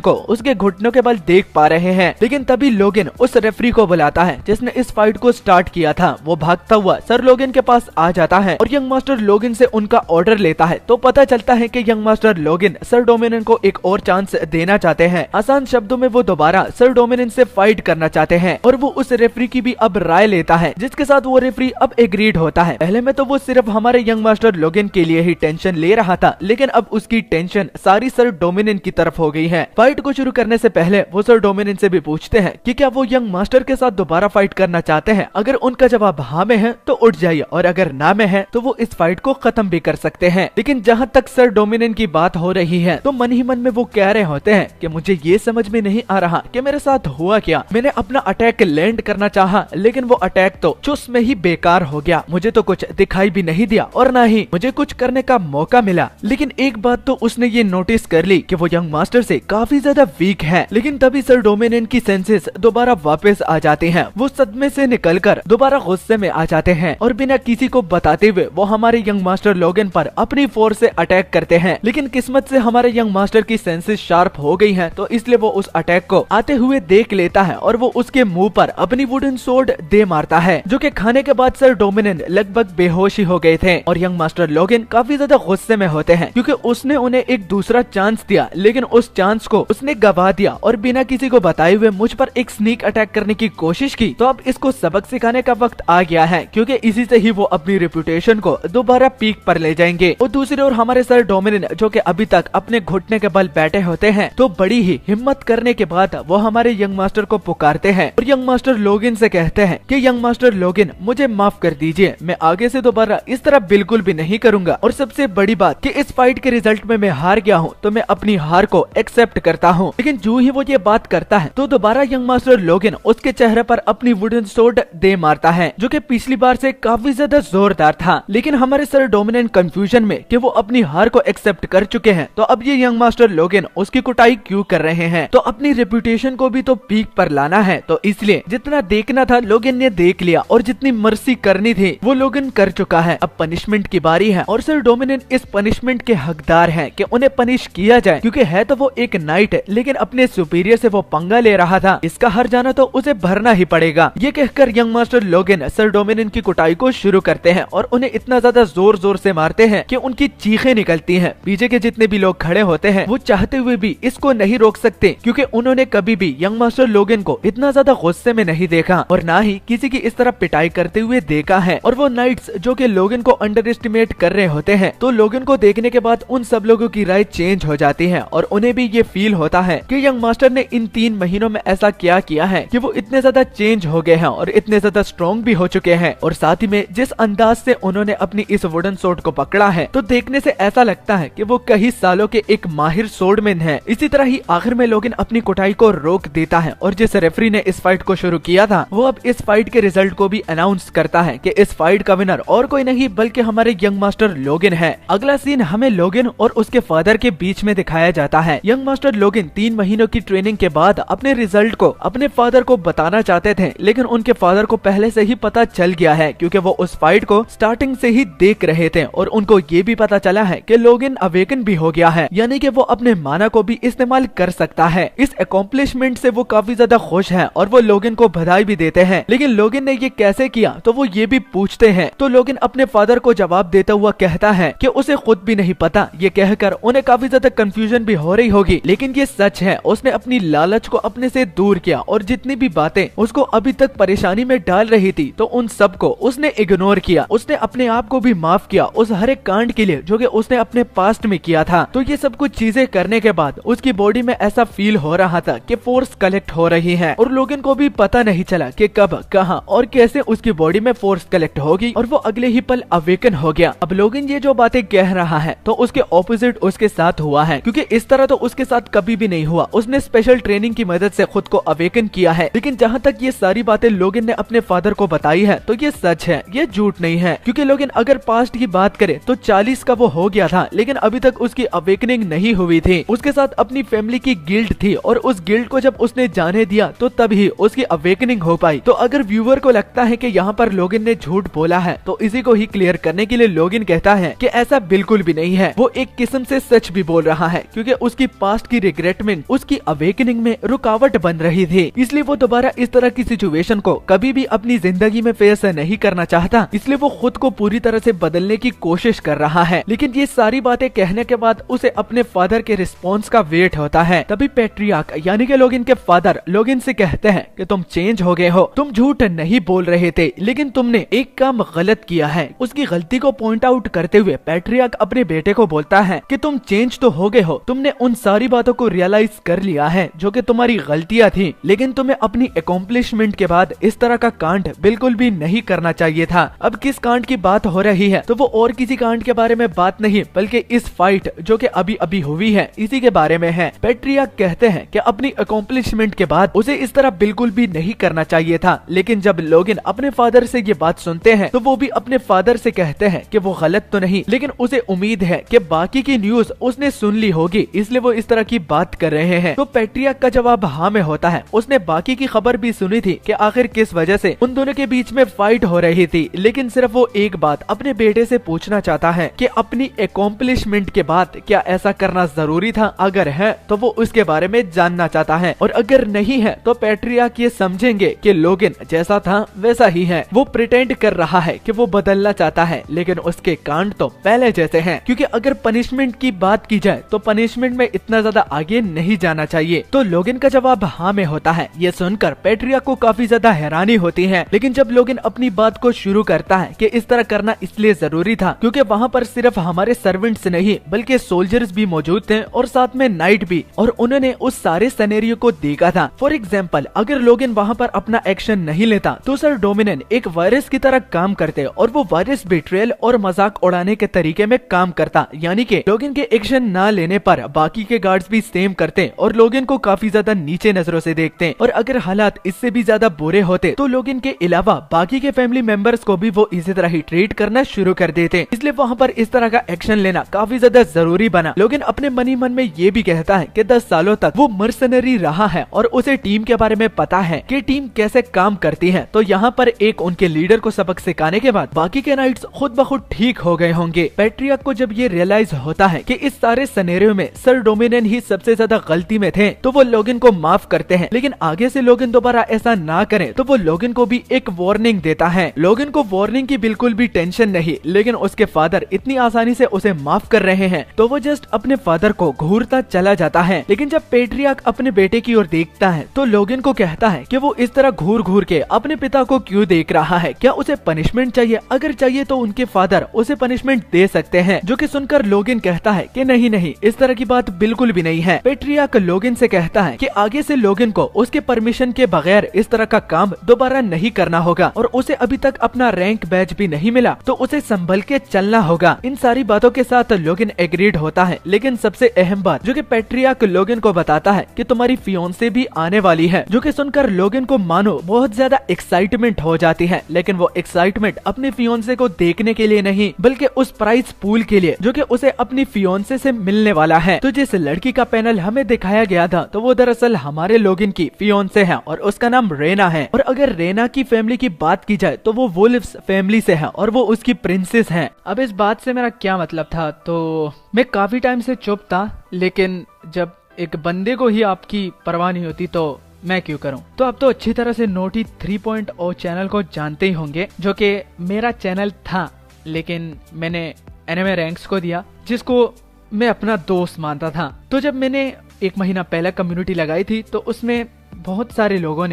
S1: को उसके घुटनों के बल देख पा रहे हैं। लेकिन तभी लोगन उस रेफरी को बुलाता है जिसने इस फाइट को स्टार्ट किया था। वो भागता हुआ सर लोगन के पास आ जाता है और यंग मास्टर लोगन से उनका ऑर्डर लेता है। तो पता चलता है कि यंग मास्टर लोगन सर डोमिनियन को एक और चांस देना चाहते हैं। आसान शब्दों में वो दोबारा सर डोमिनियन से फाइट करना चाहते हैं, और वो उस रेफरी की भी अब राय लेता है, जिसके साथ वो रेफरी अब एग्रीड होता है। पहले में तो वो सिर्फ हमारे यंग मास्टर लोगन के लिए ही टेंशन ले रहा था, लेकिन अब उसकी टेंशन सारी सर डोमिनियन की तरफ हो गई है। फाइट को शुरू करने से पहले वो सर डोमिनियन से भी पूछते हैं कि क्या वो यंग मास्टर के साथ दोबारा फाइट करना चाहते हैं। अगर उनका जवाब हाँ में है तो उठ जाइए, और अगर ना में है तो वो इस फाइट को खत्म भी कर सकते हैं। लेकिन जहाँ तक सर डोमिनियन की बात हो रही है तो मन ही मन में वो कह रहे होते हैं कि मुझे ये समझ में नहीं आ रहा कि मेरे साथ हुआ क्या। मैंने अपना अटैक लैंड करना चाहा, लेकिन वो अटैक तो चुस में ही बेकार हो गया। मुझे तो कुछ दिखाई भी नहीं दिया और ना ही मुझे कुछ करने का मौका मिला। लेकिन एक बात तो उसने ये नोटिस कर ली कि वो यंग मास्टर से काफी ज्यादा वीक है। लेकिन तभी सर डोमिनियन की सेंसेस दोबारा वापस आ जाती हैं। वो सदमे से निकलकर दोबारा गुस्से में आ जाते हैं और बिना किसी को बताते हुए वो हमारे यंग मास्टर लोगन पर अपनी फोर्स से अटैक करते हैं। लेकिन किस्मत से हमारे यंग मास्टर की सेंसेस शार्प हो गई हैं, तो इसलिए वो उस अटैक को आते हुए देख लेता है और वो उसके मुंह पर अपनी वुडन सोर्ड दे मारता है, जो कि खाने के बाद सर डोमिनियन लगभग बेहोश ही हो गए थे। और यंग मास्टर लोगन काफी ज्यादा गुस्से में होते हैं, क्योंकि उसने उन्हें एक दूसरा चांस दिया, लेकिन उस चांस को उसने गवा दिया और बिना किसी को बताए हुए मुझ पर एक स्नीक अटैक करने की कोशिश की। तो अब इसको सबक सिखाने का वक्त आ गया है, क्योंकि इसी से ही वो अपनी रेपुटेशन को दोबारा पीक पर ले जाएंगे। और दूसरी ओर हमारे सर डोमिनियन, जो कि अभी तक अपने घुटने के बल बैठे होते हैं, तो बड़ी ही हिम्मत करने के बाद वो हमारे यंग मास्टर को पुकारते हैं और यंग मास्टर लोगन से कहते हैं कि यंग मास्टर लोगन, मुझे माफ कर दीजिए, मैं आगे से दोबारा इस तरह बिल्कुल भी नहीं करूंगा। और सबसे बड़ी बात कि इस फाइट के रिजल्ट में मैं हार गया हूँ, तो मैं अपनी हार को एक्सेप्ट करता हूँ। लेकिन जो ही वो ये बात करता है तो दोबारा यंग मास्टर लोगन उसके चेहरे पर अपनी वुडन सोर्ड दे मारता है, जो कि पिछली बार से काफी ज्यादा जोरदार था। लेकिन हमारे सर डोमिनियन कंफ्यूजन में कि वो अपनी हार को एक्सेप्ट कर चुके हैं, तो अब ये यंग मास्टर लोगन उसकी कुटाई क्यों कर रहे हैं। तो अपनी रेपुटेशन को भी तो पीक पर लाना है, तो इसलिए जितना देखना था लोगन ने देख लिया और जितनी मर्सी करनी थी वो लोगन कर चुका है। अब पनिशमेंट की बारी है और सर डोमिनियन इस पनिशमेंट के हकदार हैं कि उन्हें पनिश किया जाए, क्योंकि है तो वो एक नाइट है, लेकिन अपने सुपीरियर से वो पंगा ले रहा था, इसका हर जाना तो उसे भरना ही पड़ेगा। ये कहकर यंग मास्टर लोगन सर डोमिनियन की कुटाई को शुरू करते हैं और उन्हें इतना ज्यादा जोर जोर से मारते हैं कि उनकी चीखें निकलती हैं। पीछे के जितने भी लोग खड़े होते हैं वो चाहते हुए भी इसको नहीं रोक सकते, क्योंकि उन्होंने कभी भी यंग मास्टर लोगन को इतना ज्यादा गुस्से में नहीं देखा और ना ही किसी की इस तरह पिटाई करते हुए देखा है। और वो नाइट्स जो कि लोगन को अंडर एस्टिमेट कर रहे होते हैं, तो लोगन को देखने के बाद उन सब लोगों की राय चेंज हो जाती है और उन्हें भी ये फील होता है कि यंग मास्टर ने इन 3 महीनों में ऐसा क्या किया है कि वो इतने ज्यादा चेंज हो गए हैं और इतने ज्यादा स्ट्रॉन्ग भी हो चुके हैं। और साथ ही में जिस अंदाज से उन्होंने अपनी इस वुडन सोर्ड को पकड़ा है, तो देखने से ऐसा लगता है कि वो कई सालों के एक माहिर सोर्डमैन है। इसी तरह ही आखिर में लोगन अपनी कुटाई को रोक देता है और जिस रेफरी ने इस फाइट को शुरू किया था वो अब इस फाइट के रिजल्ट को भी अनाउंस करता है कि इस फाइट का विनर और कोई नहीं बल्कि हमारे यंग मास्टर लोगन है। अगला सीन हमें लोगन और उसके फादर के बीच में दिखाया जाता है। यंग मास्टर लोगन 3 महीनों की ट्रेनिंग के बाद अपने रिजल्ट को अपने फादर को बताना चाहते थे, लेकिन उनके फादर को पहले से ही पता चल गया है, क्योंकि वो उस फाइट को स्टार्टिंग से ही देख रहे थे और उनको ये भी पता चला है कि लोगन अवेकन भी हो गया है, यानी कि वो अपने माना को भी इस्तेमाल कर सकता है। इस अकॉम्प्लिशमेंट से वो काफी ज्यादा खुश है और वो लोगन को बधाई भी देते हैं। लेकिन लोगन ने ये कैसे किया तो वो ये भी पूछते हैं। तो लोगन अपने फादर को जवाब देता हुआ कहता है कि उसे खुद भी नहीं पता। ये कहकर उन्हें काफी ज्यादा कंफ्यूजन भी हो रही होगी, लेकिन ये सच है। उसने अपनी लालच को अपने से दूर किया और जितनी भी बातें उसको अभी तक परेशानी में डाल रही थी तो उन सबको उसने इग्नोर किया। उसने अपने आप को भी माफ किया उस हर एक कांड के लिए जो कि उसने अपने पास्ट में किया था। तो ये सब कुछ चीजें करने के बाद उसकी बॉडी में ऐसा फील हो रहा था कि फोर्स कलेक्ट हो रही है और लोगन को भी पता नहीं चला कि कब, कहां और कैसे उसकी बॉडी में फोर्स कलेक्ट होगी और वो अगले ही पल अवेकन हो गया। अब लोगन ये जो बातें कह रहा है तो उसके ऑपोजिट उसके साथ हुआ है, क्योंकि इस तरह तो उसके साथ कभी भी नहीं हुआ। उसने स्पेशल ट्रेनिंग की मदद से खुद को अवेकन किया है। लेकिन जहाँ तक ये सारी बातें लोगन ने अपने फादर को बताई है तो ये सच है, ये झूठ नहीं है। क्योंकि लोगन अगर पास्ट की बात करे तो 40 का वो हो गया था, लेकिन अभी तक उसकी अवेकनिंग नहीं हुई थी। उसके साथ अपनी फैमिली की गिल्ट थी और उस गिल्ट को जब उसने जाने दिया तो तभी उसकी अवेकनिंग हो पाई। तो अगर व्यूअर को लगता है कि यहाँ पर लोगन ने झूठ बोला है तो इसी को ही क्लियर करने के लिए लोगन कहता है कि ऐसा बिल्कुल भी नहीं है। वो एक किस्म से सच भी बोल रहा है, क्योंकि उसकी पास्ट की रिग्रेटमेंट उसकी अवेकनिंग में रुकावट बन रही थी। इसलिए वो दोबारा इस तरह की सिचुएशन को कभी भी अपनी जिंदगी में फेस नहीं करना चाहता। इसलिए वो खुद को पूरी तरह से बदलने की कोशिश कर रहा है। लेकिन ये सारी बातें कहने के बाद उसे अपने फादर के रिस्पॉन्स का वेट होता है। तभी पैट्रियार्क यानी कि लोगन के फादर लोगन से कहते हैं कि तुम चेंज हो गए हो, तुम झूठ नहीं बोल रहे थे, लेकिन तुमने एक काम गलत किया है। उसकी गलती को पॉइंट आउट करते हुए पैट्रियार्क अपने बेटे को बोलता है कि तुम चेंज तो हो गए हो, तुमने उन सारी बातों को रियलाइज कर लिया है जो कि तुम्हारी गलतियां थी, लेकिन तुम्हें अपनी अकॉम्प्लिशमेंट के बाद इस तरह का कांड बिल्कुल भी नहीं करना चाहिए था। अब किस कांड की बात हो रही है तो वो और किसी कांड के बारे में बात नहीं, बल्कि इस फाइट जो कि अभी अभी हुई है इसी के बारे में है। पैट्रियार्क कहते हैं कि अपनी अकॉम्प्लिशमेंट के बाद उसे इस तरह बिल्कुल भी नहीं करना चाहिए था। लेकिन जब लोगन अपने फादर से ये बात सुनते हैं तो वो भी अपने फादर से कहते हैं कि वो गलत तो नहीं, लेकिन उसे उम्मीद है कि बाकी की न्यूज उसने सुन ली होगी, इसलिए वो इस तरह की बात कर रहे हैं। तो पैट्रियार्क का जवाब हाँ में होता है। उसने बाकी की खबर भी सुनी थी कि आखिर किस वजह से उन दोनों के बीच में फाइट हो रही थी, लेकिन सिर्फ वो एक बात अपने बेटे से पूछना चाहता है कि अपनी अकॉम्प्लिशमेंट के बाद क्या ऐसा करना जरूरी था। अगर है तो वो उसके बारे में जानना चाहता है, और अगर नहीं है तो पैट्रियार्क ये समझेंगे कि लोगन जैसा था वैसा ही है। वो प्रिटेंड कर रहा है कि वो बदलना चाहता है, लेकिन उसके कांड तो पहले जैसे हैं। क्योंकि अगर पनिशमेंट की बात की जाए तो पनिशमेंट में इतना ज्यादा आगे नहीं जाना चाहिए। तो लोगन का जवाब हाँ में होता है। ये सुनकर पैट्रियार्क को काफी ज्यादा हैरानी होती है। लेकिन जब लोगन अपनी बात को शुरू करता है कि इस तरह करना इसलिए जरूरी था क्योंकि वहाँ पर सिर्फ हमारे सर्वेंट्स नहीं बल्कि सोल्जर्स भी मौजूद थे और साथ में नाइट भी, और उन्होंने उस सारे सिनेरियो को देखा था। फॉर एग्जाम्पल, अगर लोगन वहाँ पर अपना एक्शन नहीं लेता तो सर डोमिनियन एक वायरस की तरह काम करते और वो वायरस बिट्रेयल और मजाक उड़ाने के तरीके में काम करता। यानी कि लोगन के एक्शन ना लेने पर बाकी के गार्ड्स भी सेम करते और लोगन को काफी ज्यादा नीचे नजरों से देखते, और अगर हालात इससे भी ज्यादा बुरे होते तो लोगन के अलावा बाकी के फैमिली मेंबर्स को भी वो इसी तरह ही ट्रीट करना शुरू कर देते। इसलिए वहाँ पर इस तरह का एक्शन लेना काफी ज्यादा जरूरी बना। लोगन अपने मन में ये भी कहता है कि 10 सालों तक वो मर्सनरी रहा है और उसे टीम के बारे में पता है कि टीम कैसे काम करती है। तो यहाँ पर एक उनके लीडर को सबक सिखाने के बाद बाकी के नाइट्स खुद ब खुद ठीक हो गए होंगे। पैट्रियार्क को जब ये रियलाइज होता है कि इस सारे सिनेरियो में सर डोमिनियन ही सबसे ज्यादा गलती में थे तो वो लोगन को माफ करते हैं, लेकिन आगे से लोगन दोबारा ऐसा ना करें तो वो लोगन को भी एक वार्निंग देता है। लोगन को वार्निंग की बिल्कुल भी टेंशन नहीं, लेकिन उसके फादर इतनी आसानी से उसे माफ कर रहे हैं तो वो जस्ट अपने फादर को घूरता चला जाता है। लेकिन जब पैट्रियार्क अपने बेटे की ओर देखता है तो लोगन को कहता है कि वो इस तरह घूर घूर के अपने पिता को क्यों देख रहा है, क्या उसे पनिशमेंट चाहिए? अगर चाहिए तो उनके फादर उसे पनिशमेंट दे सकते हैं। जो कि सुनकर लोगन कहता है कि नहीं नहीं, इस तरह की बात बिल्कुल भी नहीं है। पैट्रियार्क लोगन से कहता है कि आगे से लोगन को उसके परमिशन के बगैर इस तरह का काम दोबारा नहीं करना होगा, और उसे अभी तक अपना रैंक बैच भी नहीं मिला तो उसे संभल के चलना होगा। इन सारी बातों के साथ लोगन एग्रीड होता है। लेकिन सबसे अहम बात जो कि पैट्रियार्क लोगन को बताता है कि तुम्हारी फियोंसे भी आने वाली है, जो कि सुनकर लोगन को मानो बहुत ज्यादा एक्साइटमेंट हो जाती है। लेकिन वो एक्साइटमेंट अपने फियोंसे को देखने के लिए नहीं बल्कि उस प्राइज पूल के लिए जो कि उसे अपनी फियोंसे से मिलने वाला है। तो जिस लड़की का पैनल हमें दिखाया गया था तो वो दरअसल हमारे लोगन की फियोंसे है और उसका नाम रेना है। और अगर रेना की फैमिली की बात की जाए तो वो वुल्फ्स फैमिली से है और वो उसकी प्रिंसेस है। अब इस बात से मेरा क्या मतलब था, तो मैं काफी टाइम से चुप था, लेकिन जब एक बंदे को ही आपकी परवाह नहीं होती तो मैं क्यों करूं। तो आप तो अच्छी तरह से नोटी 3.0 चैनल को जानते ही होंगे, जो कि मेरा चैनल था, लेकिन मैंने एनिमे रैंक्स को दिया, जिसको मैं अपना दोस्त मानता था। तो जब मैंने 1 महीना पहले कम्युनिटी लगाई थी, तो उसमें बहुत सारे लोगों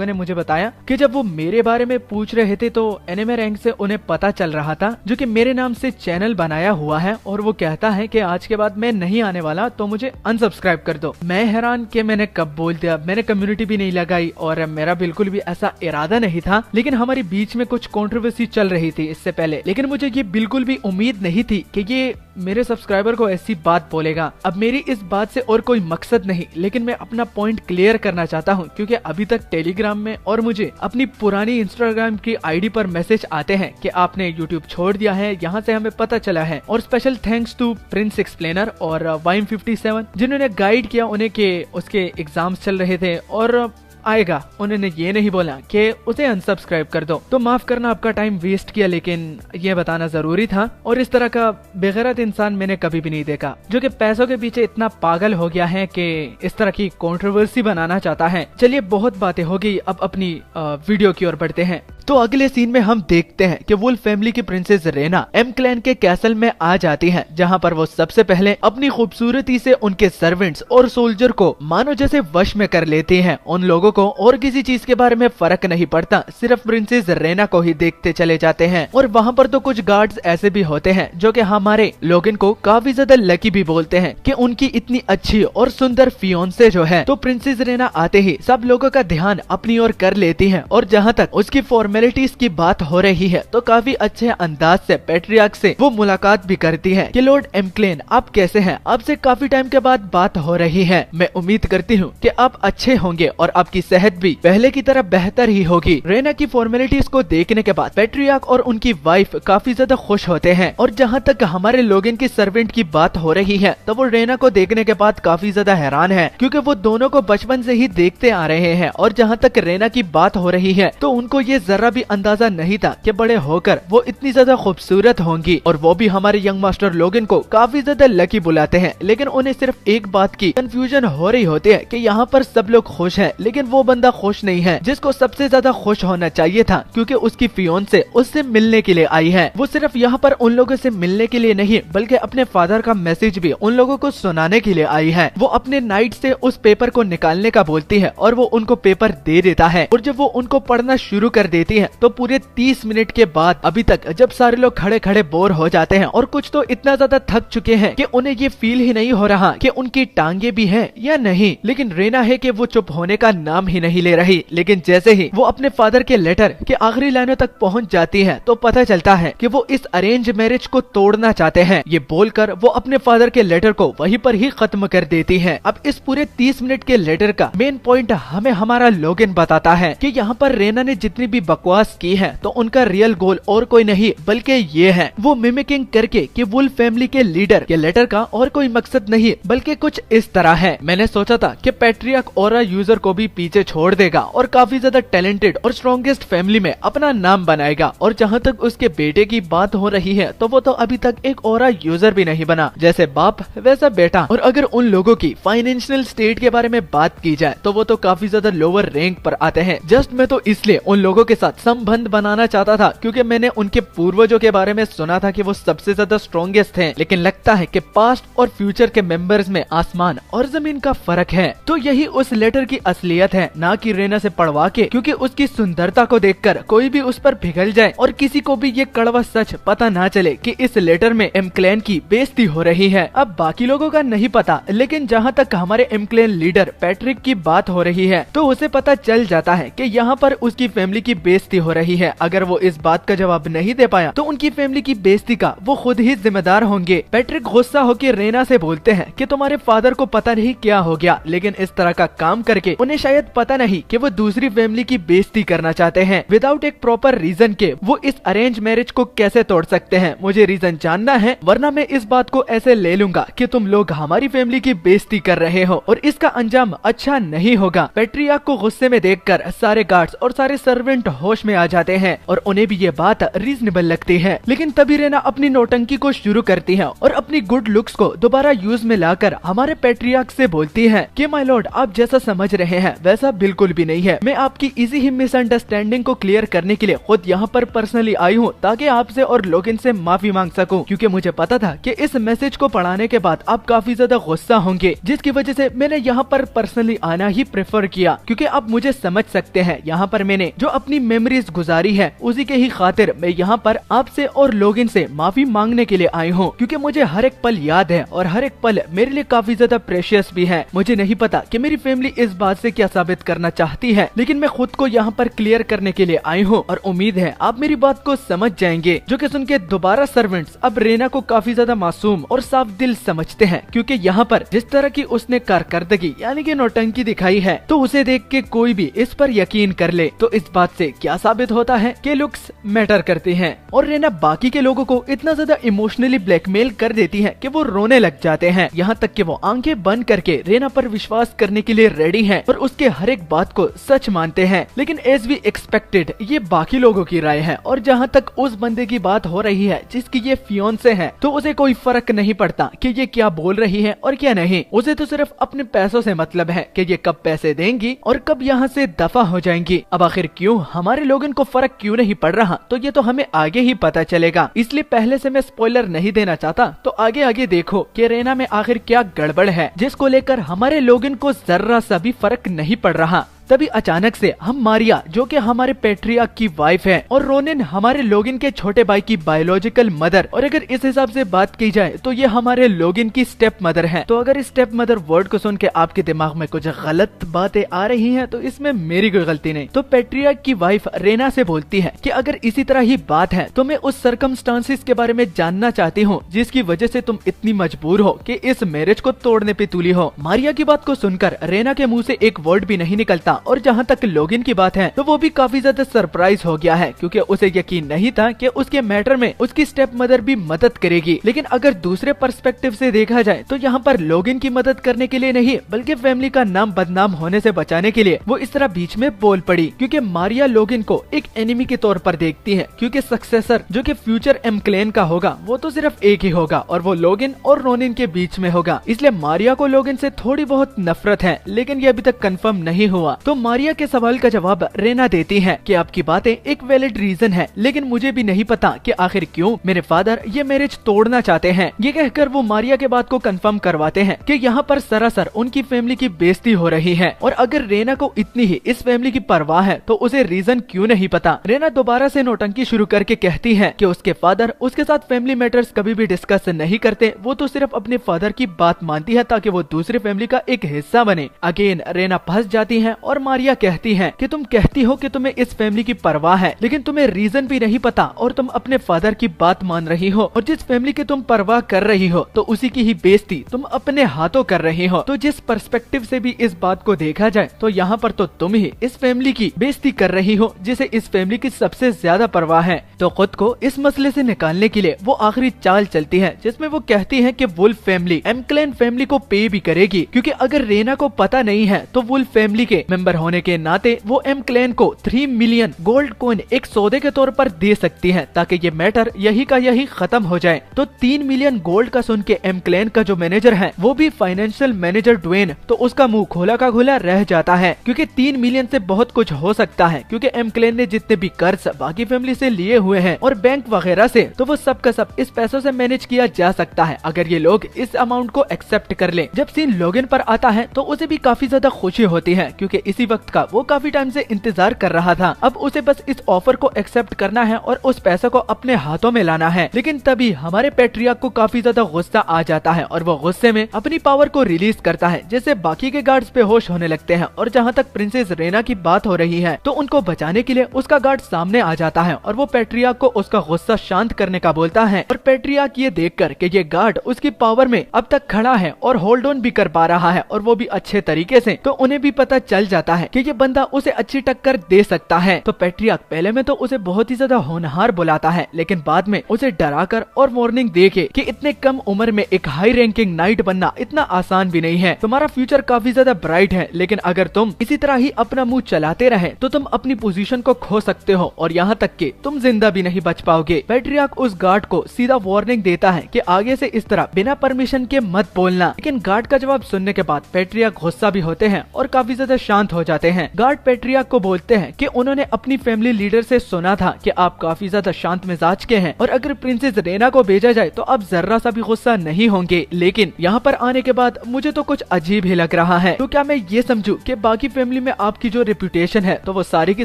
S1: ने मुझे बताया कि जब वो मेरे बारे में पूछ रहे थे तो एनिमे रैंक से उन्हें पता चल रहा था, जो कि मेरे नाम से चैनल बनाया हुआ है, और वो कहता है कि आज के बाद मैं नहीं आने वाला, तो मुझे अनसब्सक्राइब कर दो। मैं हैरान कि मैंने कब बोल दिया। मैंने कम्युनिटी भी नहीं लगाई और मेरा बिल्कुल भी ऐसा इरादा नहीं था, लेकिन हमारे बीच में कुछ कंट्रोवर्सी चल रही थी इससे पहले। लेकिन मुझे ये बिल्कुल भी उम्मीद नहीं थी कि ये मेरे सब्सक्राइबर को ऐसी बात बोलेगा। अब मेरी इस बात से और कोई मकसद नहीं, लेकिन मैं अपना पॉइंट क्लियर करना चाहता हूं, क्योंकि अभी तक टेलीग्राम में और मुझे अपनी पुरानी इंस्टाग्राम की आईडी पर मैसेज आते हैं कि आपने यूट्यूब छोड़ दिया है, यहाँ से हमें पता चला है। और special thanks to Prince Explainer और वाइम57 जिन्होंने गाइड किया उन्हें कि उसके एग्जाम्स चल रहे थे और आएगा। उन्होंने ये नहीं बोला कि उसे अनसब्सक्राइब कर दो। तो माफ करना आपका टाइम वेस्ट किया, लेकिन ये बताना जरूरी था। और इस तरह का बेगैरत इंसान मैंने कभी भी नहीं देखा, जो कि पैसों के पीछे इतना पागल हो गया है कि इस तरह की कंट्रोवर्सी बनाना चाहता है। चलिए, बहुत बातें हो गई, अब अपनी वीडियो की ओर बढ़ते हैं। तो अगले सीन में हम देखते हैं कि वुल्फ फैमिली की प्रिंसेस रेना एम क्लैन के कैसल में आ जाती है, जहां पर वो सबसे पहले अपनी खूबसूरती से उनके सर्वेंट्स और सोल्जर को मानो जैसे वश में कर लेती हैं। उन लोगों को और किसी चीज के बारे में फर्क नहीं पड़ता, सिर्फ प्रिंसेस रेना को ही देखते चले जाते हैं। और वहाँ पर तो कुछ गार्ड्स ऐसे भी होते हैं जो कि हमारे लोगन को काफी ज्यादा लकी भी बोलते हैं कि उनकी इतनी अच्छी और सुंदर फियोन्से जो है। तो प्रिंसेस रेना आते ही सब लोगों का ध्यान अपनी ओर कर लेती है, और जहाँ तक उसकी फॉर्मेलिटीज की बात हो रही है तो काफी अच्छे अंदाज से पैट्रियार्क से वो मुलाकात भी करती है कि लॉर्ड एम क्लेन आप कैसे हैं, आपसे काफी टाइम के बाद बात हो रही है। मैं उम्मीद करती हूँ कि आप अच्छे होंगे और आपकी सेहत भी पहले की तरह बेहतर ही होगी। रेना की फॉर्मेलिटीज को देखने के बाद पैट्रियार्क और उनकी वाइफ काफी ज्यादा खुश होते हैं। और जहाँ तक हमारे लोगन की सर्वेंट की बात हो रही है तो वो रेना को देखने के बाद काफी ज्यादा हैरान है, क्योंकि वो दोनों को बचपन से ही देखते आ रहे हैं। और जहाँ तक रेना की बात हो रही है तो उनको ये जरा भी अंदाजा नहीं था कि बड़े होकर वो इतनी ज्यादा खूबसूरत होंगी, और वो भी हमारे यंग मास्टर लोगन को काफी ज्यादा लकी बुलाते हैं। लेकिन उन्हें सिर्फ एक बात की कंफ्यूजन हो रही होती है कि यहाँ पर सब लोग खुश हैं, लेकिन वो बंदा खुश नहीं है जिसको सबसे ज्यादा खुश होना चाहिए था, क्योंकि उसकी फियोन्से उससे मिलने के लिए आई है। वो सिर्फ यहाँ पर उन लोगों से मिलने के लिए नहीं, बल्कि अपने फादर का मैसेज भी उन लोगों को सुनाने के लिए आई है। वो अपने नाइट से उस पेपर को निकालने का बोलती है और वो उनको पेपर दे देता है। और जब वो उनको पढ़ना शुरू कर देती है तो पूरे 30 मिनट के बाद अभी तक जब सारे लोग खड़े खड़े बोर हो जाते हैं और कुछ तो इतना ज्यादा थक चुके हैं कि उन्हें ये फील ही नहीं हो रहा कि उनकी टांगे भी हैं या नहीं, लेकिन रेना है कि वो चुप होने का नाम ही नहीं ले रही। लेकिन जैसे ही वो अपने फादर के लेटर के आखिरी लाइनों तक पहुंच जाती है तो पता चलता है कि वो इस अरेंज मैरिज को तोड़ना चाहते हैं। ये बोलकर वो अपने फादर के लेटर को वहीं पर ही खत्म कर देती है। अब इस पूरे 30 मिनट के लेटर का मेन पॉइंट हमें हमारा लोगन बताता है कि यहाँ पर रेना ने जितनी भी बकवास की है तो उनका रियल गोल और कोई नहीं बल्कि ये है, वो मिमिकिंग करके कि वुल्फ फैमिली के लीडर के लेटर का और कोई मकसद नहीं बल्कि कुछ इस तरह है। मैंने सोचा था कि पैट्रियार्क ऑरा यूजर को भी पीछे छोड़ देगा और काफी ज्यादा टैलेंटेड और स्ट्रॉन्गेस्ट फैमिली में अपना नाम बनाएगा। और जहाँ तक उसके बेटे की बात हो रही है तो वो तो अभी तक एक ऑरा यूजर भी नहीं बना, जैसे बाप वैसा बेटा। और अगर उन लोगों की फाइनेंशियल स्टेट के बारे में बात की जाए तो वो तो काफी ज्यादा लोअर रैंक पर आते हैं। जस्ट मैं तो इसलिए उन लोगों के साथ संबंध बनाना चाहता था क्योंकि मैंने उनके पूर्वजों के बारे में सुना था कि वो सबसे ज्यादा स्ट्रॉन्गेस्ट हैं। लेकिन लगता है कि पास्ट और फ्यूचर के मेंबर्स में आसमान और जमीन का फर्क है। तो यही उस लेटर की असलियत है, ना कि रेना से पढ़वा के, क्योंकि उसकी सुंदरता को देखकर कोई भी उस पर पिघल जाए और किसी को भी ये कड़वा सच पता ना चले कि इस लेटर में एम क्लैन की बेइज्जती हो रही है। अब बाकी लोगों का नहीं पता, लेकिन जहाँ तक हमारे एम क्लैन लीडर पैट्रिक की बात हो रही है तो उसे पता चल जाता है कि यहाँ पर उसकी फैमिली की बेइज्जती हो रही है। अगर वो इस बात का जवाब नहीं दे पाया तो उनकी फैमिली की बेइज्जती का वो खुद ही जिम्मेदार होंगे। पैट्रिक गुस्सा होकर रेना से बोलते हैं कि तुम्हारे फादर को पता नहीं क्या हो गया, लेकिन इस तरह का काम करके उन्हें शायद पता नहीं कि वो दूसरी फैमिली की बेइज्जती करना चाहते हैं विदाउट एक प्रॉपर रीजन के। वो इस अरेंज मैरिज को कैसे तोड़ सकते हैं, मुझे रीजन जानना है, वरना मैं इस बात को ऐसे ले लूंगा कि तुम लोग हमारी फैमिली की बेइज्जती कर रहे हो और इसका अंजाम अच्छा नहीं होगा। पैट्रियार्क को गुस्से में देखकर सारे गार्ड्स और सारे सर्वेंट होश में आ जाते हैं और उन्हें भी ये बात रीजनेबल लगती है। लेकिन तभी रेना अपनी नौटंकी को शुरू करती है और अपनी गुड लुक्स को दोबारा यूज में लाकर हमारे पैट्रियार्क से बोलती है कि माय लॉर्ड, आप जैसा समझ रहे हैं वैसा बिल्कुल भी नहीं है। मैं आपकी इसी ही मिसअंडरस्टैंडिंग को क्लियर करने के लिए खुद यहाँ पर पर्सनली आई हूँ ताकि आपसे और लोगन से माफी मांग सकूं, क्योंकि मुझे पता था कि इस मैसेज को पढ़ाने के बाद आप काफी ज्यादा गुस्सा होंगे, जिसकी वजह से मैंने यहाँ पर पर्सनली आना ही प्रेफर किया, क्योंकि आप मुझे समझ सकते हैं यहाँ पर मैंने जो अपनी मेमोरीज गुजारी है उसी के ही खातिर मैं यहाँ पर आपसे और लोगन से माफी मांगने के लिए आई हूँ, क्योंकि मुझे हर एक पल याद है और हर एक पल मेरे लिए काफी ज्यादा प्रेशियस भी है। मुझे नहीं पता कि मेरी फैमिली इस बात से क्या साबित करना चाहती है, लेकिन मैं खुद को यहाँ पर क्लियर करने के लिए आई हूँ और उम्मीद है आप मेरी बात को समझ जाएंगे। जो कि सुन के दोबारा सर्वेंट्स अब रेना को काफी ज्यादा मासूम और साफ दिल समझते हैं, क्योंकि यहाँ पर जिस तरह की उसने कारकर्दगी यानी कि नौटंकी दिखाई है तो उसे देख के कोई भी इस पर यकीन कर ले। तो इस बात से क्या साबित होता है कि लुक्स मैटर करती हैं और रेना बाकी के लोगों को इतना ज्यादा इमोशनली ब्लैकमेल कर देती है कि वो रोने लग जाते हैं, यहाँ तक कि वो आंखें बंद करके रेना पर विश्वास करने के लिए रेडी हैं और उसके हर एक बात को सच मानते हैं। लेकिन एज वी एक्सपेक्टेड ये बाकी लोगों की राय है और जहाँ तक उस बंदे की बात हो रही है जिसकी ये फियोंसे है, तो उसे कोई फर्क नहीं पड़ता कि ये क्या बोल रही है और क्या नहीं। उसे तो सिर्फ अपने पैसों से मतलब है कि ये कब पैसे देंगी और कब यहाँ से दफा हो जाएंगी। अब आखिर क्यों हमारे लोगों को फर्क क्यों नहीं पड़ रहा, तो ये तो हमें आगे ही पता चलेगा, इसलिए पहले से मैं स्पॉइलर नहीं देना चाहता। तो आगे आगे देखो कि रेना में आखिर क्या गड़बड़ है जिसको लेकर हमारे लोगों को जर्रा सा भी फर्क नहीं पड़ रहा। तभी अचानक से हम मारिया जो कि हमारे पैट्रियार्क की वाइफ है और रोनिन हमारे लोगिन के छोटे भाई की बायोलॉजिकल मदर, और अगर इस हिसाब से बात की जाए तो ये हमारे लोगिन की स्टेप मदर है। तो अगर स्टेप मदर वर्ड को सुन के आपके दिमाग में कुछ गलत बातें आ रही हैं तो इसमें मेरी कोई गलती नहीं। तो पैट्रियार्क की वाइफ रेना से बोलती है कि अगर इसी तरह ही बात है तो मैं उस सर्कमस्टांसिस के बारे में जानना चाहती हूँ जिसकी वजह से तुम इतनी मजबूर हो कि इस मैरिज को तोड़ने पे तुली हो। मारिया की बात को सुनकर रेना के मुँह से एक वर्ड भी नहीं निकलता और जहाँ तक लोगिन की बात है तो वो भी काफी ज्यादा सरप्राइज हो गया है, क्योंकि उसे यकीन नहीं था कि उसके मैटर में उसकी स्टेप मदर भी मदद करेगी। लेकिन अगर दूसरे पर्सपेक्टिव से देखा जाए तो यहाँ पर लोगिन की मदद करने के लिए नहीं बल्कि फैमिली का नाम बदनाम होने से बचाने के लिए वो इस तरह बीच में बोल पड़ी, क्योंकि मारिया लोगिन को एक एनिमी के तौर पर देखती है, क्योंकि सक्सेसर जो कि फ्यूचर एम क्लेन का होगा वो तो सिर्फ एक ही होगा और वो लोगिन और रोनिन के बीच में होगा। इसलिए मारिया को लोगिन से थोड़ी बहुत नफरत है, लेकिन ये अभी तक कंफर्म नहीं हुआ। तो मारिया के सवाल का जवाब रेना देती है कि आपकी बातें एक वैलिड रीजन है, लेकिन मुझे भी नहीं पता कि आखिर क्यों मेरे फादर ये मैरिज तोड़ना चाहते हैं। ये कहकर वो मारिया के बात को कंफर्म करवाते हैं कि यहाँ पर सरासर उनकी फैमिली की बेइज्जती हो रही है और अगर रेना को इतनी ही इस फैमिली की परवाह है तो उसे रीजन क्यों नहीं पता। रेना दोबारा से नौटंकी शुरू करके कहती है कि उसके फादर उसके साथ फैमिली मैटर्स कभी भी डिस्कस नहीं करते, वो तो सिर्फ अपने फादर की बात मानती है ताकि वो दूसरी फैमिली का एक हिस्सा बने। अगेन रेना फंस जाती है और मारिया कहती है कि तुम कहती हो कि तुम्हें इस फैमिली की परवाह है, लेकिन तुम्हें रीजन भी नहीं पता और तुम अपने फादर की बात मान रही हो और जिस फैमिली की तुम परवाह कर रही हो तो उसी की ही बेइज्जती तुम अपने हाथों कर रही हो। तो जिस पर्सपेक्टिव से भी इस बात को देखा जाए तो यहाँ पर तो तुम ही इस फैमिली की बेइज्जती कर रही हो जिसे इस फैमिली की सबसे ज्यादा परवाह है। तो खुद को इस मसले से निकालने के लिए वो आखिरी चाल चलती है जिसमें वो कहती है कि वुल्फ फैमिली एम क्लेन फैमिली को पे भी करेगी, क्योंकि अगर रेना को पता नहीं है तो वुल्फ फैमिली के मेंबर होने के नाते वो एम क्लेन को 3 मिलियन गोल्ड कॉइन एक सौदे के तौर पर दे सकती है ताकि ये मैटर यही का यही खत्म हो जाए। तो 3 मिलियन गोल्ड का सुन के एम क्लेन का जो मैनेजर है वो भी फाइनेंशियल मैनेजर ड्वेन, तो उसका मुंह खोला का खोला रह जाता है, क्योंकि 3 मिलियन से बहुत कुछ हो सकता है, क्योंकि एम क्लेन ने जितने भी कर्ज बाकी फैमिली से लिए हुए हैं और बैंक वगैरह से, तो वो सब का सब इस पैसों से मैनेज किया जा सकता है अगर ये लोग इस अमाउंट को एक्सेप्ट कर ले। जब सीन लोगिन पर आता है तो उसे भी काफी ज्यादा खुशी होती है, क्योंकि इसी वक्त का वो काफी टाइम से इंतजार कर रहा था। अब उसे बस इस ऑफर को एक्सेप्ट करना है और उस पैसे को अपने हाथों में लाना है। लेकिन तभी हमारे पैट्रियार्क को काफी ज्यादा गुस्सा आ जाता है और वो गुस्से में अपनी पावर को रिलीज करता है, जिससे बाकी के गार्ड्स बेहोश होने लगते हैं। और जहाँ तक प्रिंसेस रेना की बात हो रही है तो उनको बचाने के लिए उसका गार्ड सामने आ जाता है और वो पैट्रियार्क को उसका गुस्सा शांत करने का बोलता है। और पैट्रियार्क ये देखकर कि ये गार्ड उसकी पावर में अब तक खड़ा है और होल्ड ऑन भी कर पा रहा है और वो भी अच्छे तरीके से, तो उन्हें भी पता चल जाता है कि ये बंदा उसे अच्छी टक्कर दे सकता है। तो पेट्रियार्क पहले में तो उसे बहुत ही ज्यादा होनहार बुलाता है, लेकिन बाद में उसे डराकर और वार्निंग देके कि इतने कम उम्र में एक हाई रैंकिंग नाइट बनना इतना आसान भी नहीं है। तुम्हारा फ्यूचर काफी ज्यादा ब्राइट है, लेकिन अगर तुम इसी तरह ही अपना मुंह चलाते रहे तो तुम अपनी पोजीशन को खो सकते हो और यहाँ तक कि तुम जिंदा भी नहीं बच पाओगे। पेट्रियार्क उस गार्ड को सीधा वार्निंग देता है कि आगे से इस तरह बिना परमिशन के मत बोलना, लेकिन गार्ड का जवाब सुनने के बाद पेट्रियार्क गुस्सा भी होते हैं और काफी ज्यादा शांत हो जाते हैं। गार्ड पेट्रियार्क को बोलते हैं कि उन्होंने अपनी फैमिली लीडर से सुना था कि आप काफी ज्यादा शांत मिजाज के हैं और अगर प्रिंसेस रेना को भेजा जाए तो आप जर्रा सा भी गुस्सा नहीं होंगे, लेकिन यहाँ पर आने के बाद मुझे तो कुछ अजीब ही लग रहा है। तो क्या मैं ये समझूं कि बाकी फैमिली में आपकी जो रेपुटेशन है तो वो सारी की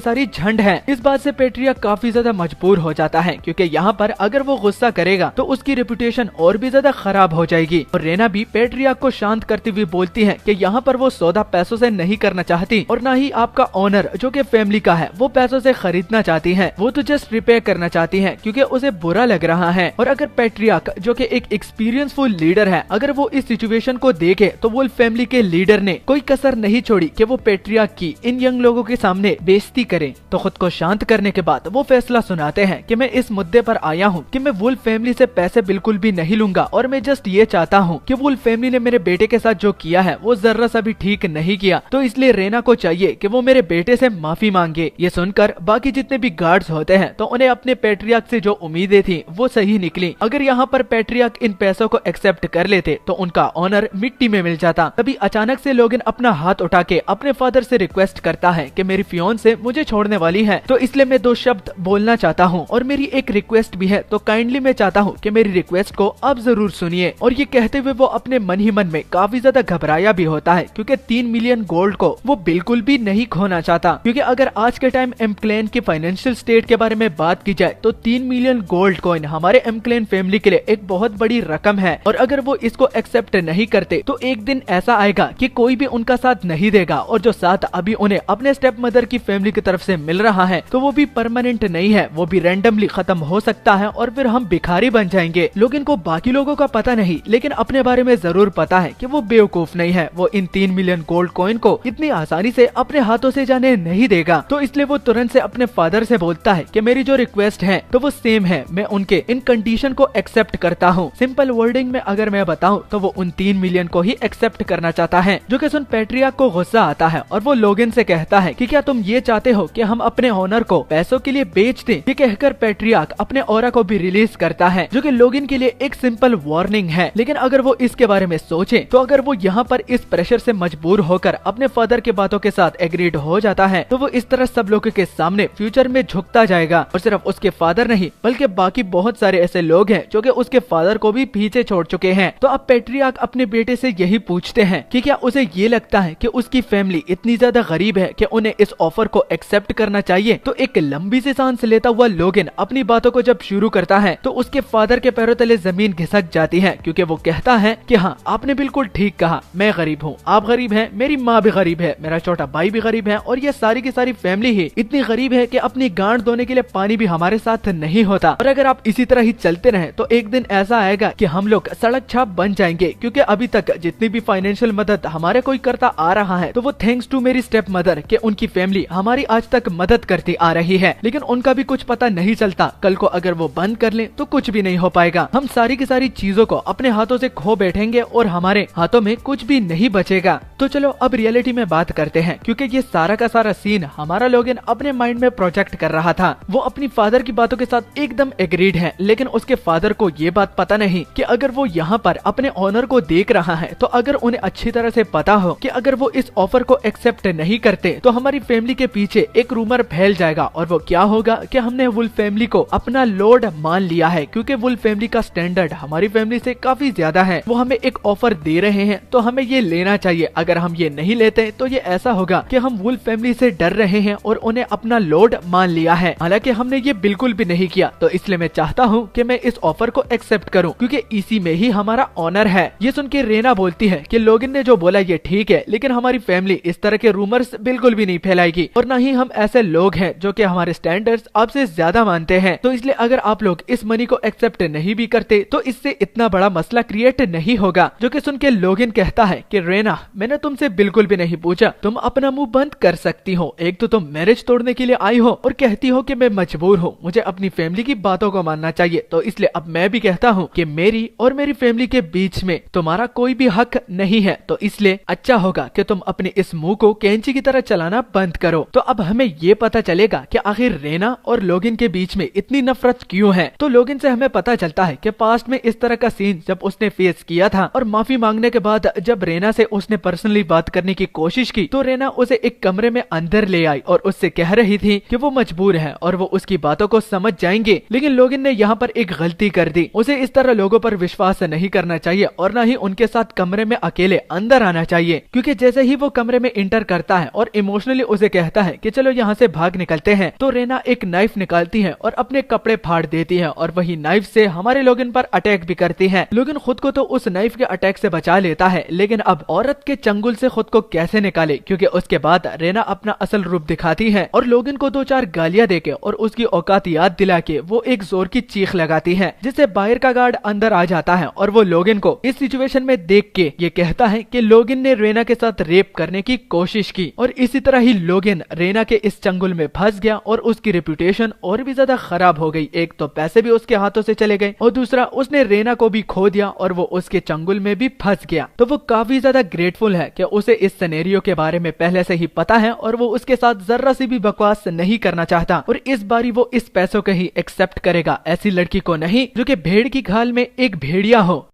S1: सारी झंड है। इस बात से पेट्रियार्क काफी ज्यादा मजबूर हो जाता है, क्योंकि यहाँ पर अगर वो गुस्सा करेगा तो उसकी रेपुटेशन और भी ज्यादा खराब हो जाएगी। और रेना भी पेट्रियार्क को शांत करती हुई बोलती है कि यहाँ पर वो सौदा पैसों से नहीं करना चाहती और न ही आपका ऑनर जो कि फैमिली का है वो पैसों से खरीदना चाहती है, वो तो जस्ट रिपेयर करना चाहती है क्योंकि उसे बुरा लग रहा है। और अगर पेट्रियार्क जो कि एक एक्सपीरियंसफुल लीडर है, अगर वो इस सिचुएशन को देखे तो वुल्फ फैमिली के लीडर ने कोई कसर नहीं छोड़ी कि वो पेट्रियार्क की इन यंग लोगों के सामने बेइज्जती करे। तो खुद को शांत करने के बाद वो फैसला सुनाते हैं कि मैं इस मुद्दे पर आया हूँ कि मैं वुल्फ फैमिली से पैसे बिल्कुल भी नहीं लूंगा और मैं जस्ट ये चाहता हूँ कि वुल्फ फैमिली ने मेरे बेटे के साथ जो किया है वो जर्रा सा भी ठीक नहीं किया, तो इसलिए रेना को चाहिए कि वो मेरे बेटे से माफी मांगे। ये सुनकर बाकी जितने भी गार्ड्स होते हैं तो उन्हें अपने पेट्रियार्क से जो उम्मीदें थी वो सही निकली। अगर यहाँ पर पेट्रियार्क इन पैसों को एक्सेप्ट कर लेते तो उनका ऑनर मिट्टी में मिल जाता। तभी अचानक से लोगन अपना हाथ उठा के अपने फादर से रिक्वेस्ट करता है कि मेरी फियोंसे मुझे छोड़ने वाली है, तो इसलिए मैं 2 शब्द बोलना चाहता हूँ और मेरी एक रिक्वेस्ट भी है, तो काइंडली मैं चाहता हूँ कि मेरी रिक्वेस्ट को आप जरूर सुनिए। और ये कहते हुए वो अपने मन ही मन में काफी ज्यादा घबराया भी होता है, क्योंकि 3 मिलियन गोल्ड को वो बिल्कुल भी नहीं खोना चाहता। क्योंकि अगर आज के टाइम एमक्लेन की फाइनेंशियल स्टेट के बारे में बात की जाए तो 3 मिलियन गोल्ड कॉइन हमारे एमक्लेन फैमिली के लिए एक बहुत बड़ी रकम है, और अगर वो इसको एक्सेप्ट नहीं करते तो एक दिन ऐसा आएगा कि कोई भी उनका साथ नहीं देगा, और जो साथ अभी उन्हें अपने स्टेप मदर की फैमिली की तरफ से मिल रहा है तो वो भी परमानेंट नहीं है, वो भी रैंडमली खत्म हो सकता है और फिर हम भिखारी बन जाएंगे। लोग इनको बाकी लोगों का पता नहीं, लेकिन अपने बारे में जरूर पता है कि वो बेवकूफ नहीं है, वो इन 3 मिलियन गोल्ड कॉइन को इतनी आसानी से अपने हाथों से जाने नहीं देगा। तो इसलिए वो तुरंत से अपने फादर से बोलता है कि मेरी जो रिक्वेस्ट है तो वो सेम है, मैं उनके इन कंडीशन को एक्सेप्ट करता हूँ। सिंपल वर्डिंग में अगर मैं बताऊँ तो वो उन 3 मिलियन को ही एक्सेप्ट करना चाहता है। जो कि सुन पेट्रियार्क को गुस्सा आता है और वो लोगन से कहता है कि क्या तुम ये चाहते हो कि हम अपने ऑनर को पैसों के लिए बेच दें। ये कहकर पेट्रियार्क अपने ऑरा को भी रिलीज करता है, जो कि लोगन के लिए एक सिंपल वार्निंग है। लेकिन अगर वो इसके बारे में सोचे तो अगर वो यहाँ पर इस प्रेशर से मजबूर होकर अपने फादर के बातों के साथ एग्रीड हो जाता है तो वो इस तरह सब लोगों के सामने फ्यूचर में झुकता जाएगा। और सिर्फ उसके फादर नहीं बल्कि बाकी बहुत सारे ऐसे लोग हैं जो कि उसके फादर को भी पीछे छोड़ चुके हैं। तो अब पेट्रियार्क अपने बेटे से यही पूछते हैं कि क्या उसे ये लगता है कि उसकी फैमिली इतनी ज्यादा गरीब है कि उन्हें इस ऑफर को एक्सेप्ट करना चाहिए। तो एक लंबी सी सांस लेता हुआ लोगन अपनी बातों को जब शुरू करता है तो उसके फादर के पैरों तले जमीन घिसक जाती है, क्योंकि वो कहता है कि हाँ आपने बिल्कुल ठीक कहा, मैं गरीब हूँ, आप गरीब हैं, मेरी माँ भी गरीब है, मेरा छोटा भाई भी गरीब है, और ये सारी की सारी फैमिली ही इतनी गरीब है कि अपनी गांड धोने के लिए पानी भी हमारे साथ नहीं होता। और अगर आप इसी तरह ही चलते रहे तो एक दिन ऐसा आएगा कि हम लोग सड़क छाप बन जाएंगे, क्योंकि अभी तक जितनी भी फाइनेंशियल मदद हमारे कोई करता आ रहा है तो वो थैंक्स टू मेरी स्टेप मदर के उनकी फैमिली हमारी आज तक मदद करती आ रही है, लेकिन उनका भी कुछ पता नहीं चलता, कल को अगर वो बंद कर ले तो कुछ भी नहीं हो पाएगा। हम सारी की सारी चीजों को अपने हाथों से खो बैठेंगे और हमारे हाथों में कुछ भी नहीं बचेगा। तो चलो अब रियलिटी में बात करते हैं, क्योंकि ये सारा का सारा सीन हमारा लोगन अपने माइंड में प्रोजेक्ट कर रहा था। वो अपनी फादर की बातों के साथ एकदम एग्रीड है, लेकिन उसके फादर को ये बात पता नहीं कि अगर वो यहाँ पर अपने ऑनर को देख रहा है तो अगर उन्हें अच्छी तरह से पता हो कि अगर वो इस ऑफर को एक्सेप्ट नहीं करते तो हमारी फैमिली के पीछे एक रूमर फैल जाएगा, और वो क्या होगा कि हमने वुल्फ फैमिली को अपना लॉर्ड मान लिया है, क्योंकि वुल्फ फैमिली का स्टैंडर्ड हमारी फैमिली से काफी ज्यादा है। वो हमें एक ऑफर दे रहे हैं तो हमें ये लेना चाहिए, अगर हम ये नहीं लेते तो ये ऐसा होगा कि हम वुल्फ फैमिली से डर रहे हैं और उन्हें अपना लॉर्ड मान लिया है, हालांकि हमने ये बिल्कुल भी नहीं किया। तो इसलिए मैं चाहता हूँ कि मैं इस ऑफर को एक्सेप्ट करूँ, क्योंकि इसी में ही हमारा ऑनर है। ये सुन के रेना बोलती है कि लोगन ने जो बोला ये ठीक है, लेकिन हमारी फैमिली इस तरह के रूमर्स बिल्कुल भी नहीं फैलाएगी, और न ही हम ऐसे लोग हैं जो कि हमारे स्टैंडर्ड्स आपसे ज्यादा मानते हैं। तो इसलिए अगर आप लोग इस मनी को एक्सेप्ट नहीं भी करते तो इससे इतना बड़ा मसला क्रिएट नहीं होगा। जो कि सुन के लोगन कहता है कि रेना मैंने तुमसे बिल्कुल भी नहीं पूछा तुम अपना मुंह बंद कर सकती हो। एक तो तुम मैरिज तोड़ने के लिए आई हो और कहती हो कि मैं मजबूर हूँ, मुझे अपनी फैमिली की बातों को मानना चाहिए। तो इसलिए अब मैं भी कहता हूँ कि मेरी और मेरी फैमिली के बीच में तुम्हारा कोई भी हक नहीं है। तो इसलिए अच्छा होगा कि तुम अपने इस मुंह को कैंची की तरह चलाना बंद करो। तो अब हमें ये पता चलेगा कि आखिर रेना और लोगिन के बीच में इतनी नफरत क्यों है। तो लोगिन से हमें पता चलता है कि पास्ट में इस तरह का सीन जब उसने फेस किया था और माफी मांगने के बाद जब रेना से उसने पर्सनली बात करने की कोशिश की तो रेना उसे एक कमरे में अंदर ले आई और उससे कह रही थी कि वो मजबूर है और वो उसकी बातों को समझ जाएंगे। लेकिन लोगिन ने यहाँ पर एक गलती कर दी। उसे इस तरह लोगों पर विश्वास नहीं करना चाहिए और न ही उनके साथ कमरे में अकेले अंदर आना चाहिए, क्योंकि जैसे ही वो कमरे में इंटर करता है और इमोशनली उसे कहता है कि चलो यहाँ से भाग निकलते हैं, तो रेना एक नाइफ निकालती है और अपने कपड़े फाड़ देती है और वही नाइफ से हमारे लोगिन पर अटैक भी करती है। लोगिन खुद को तो उस नाइफ के अटैक से बचा लेता है, लेकिन अब औरत के चंगुल से खुद को कैसे निकाले, क्योंकि उसके बाद रेना अपना असल रूप दिखाती है और लोगिन को 2-4 गालियां देके और उसकी औकात याद दिला के वो एक जोर की चीख लगाती है, जिससे बाहर का गार्ड अंदर आ जाता है और वो लोगिन को इस सिचुएशन में देख के ये कहता है कि लोगिन ने रेना के साथ रेप करने की कोशिश की और इसी तरह ही लोगिन रेना के इस चंगुल में फंस गया और उसकी रेपुटेशन और भी ज्यादा खराब हो गई। एक तो पैसे भी उसके हाथों से चले गए और दूसरा उसने रेना को भी खो दिया और वो उसके चंगुल में भी फंस गया। तो वो काफी ज्यादा ग्रेटफुल है कि उसे इस सिनेरियो के बारे में पहले से ही पता है और वो उसके साथ जरा सी भी बकवास नहीं करना चाहता और इस बारी वो इस पैसों को ही एक्सेप्ट करेगा, ऐसी लड़की को नहीं जो कि भेड़ की खाल में एक भेड़िया हो।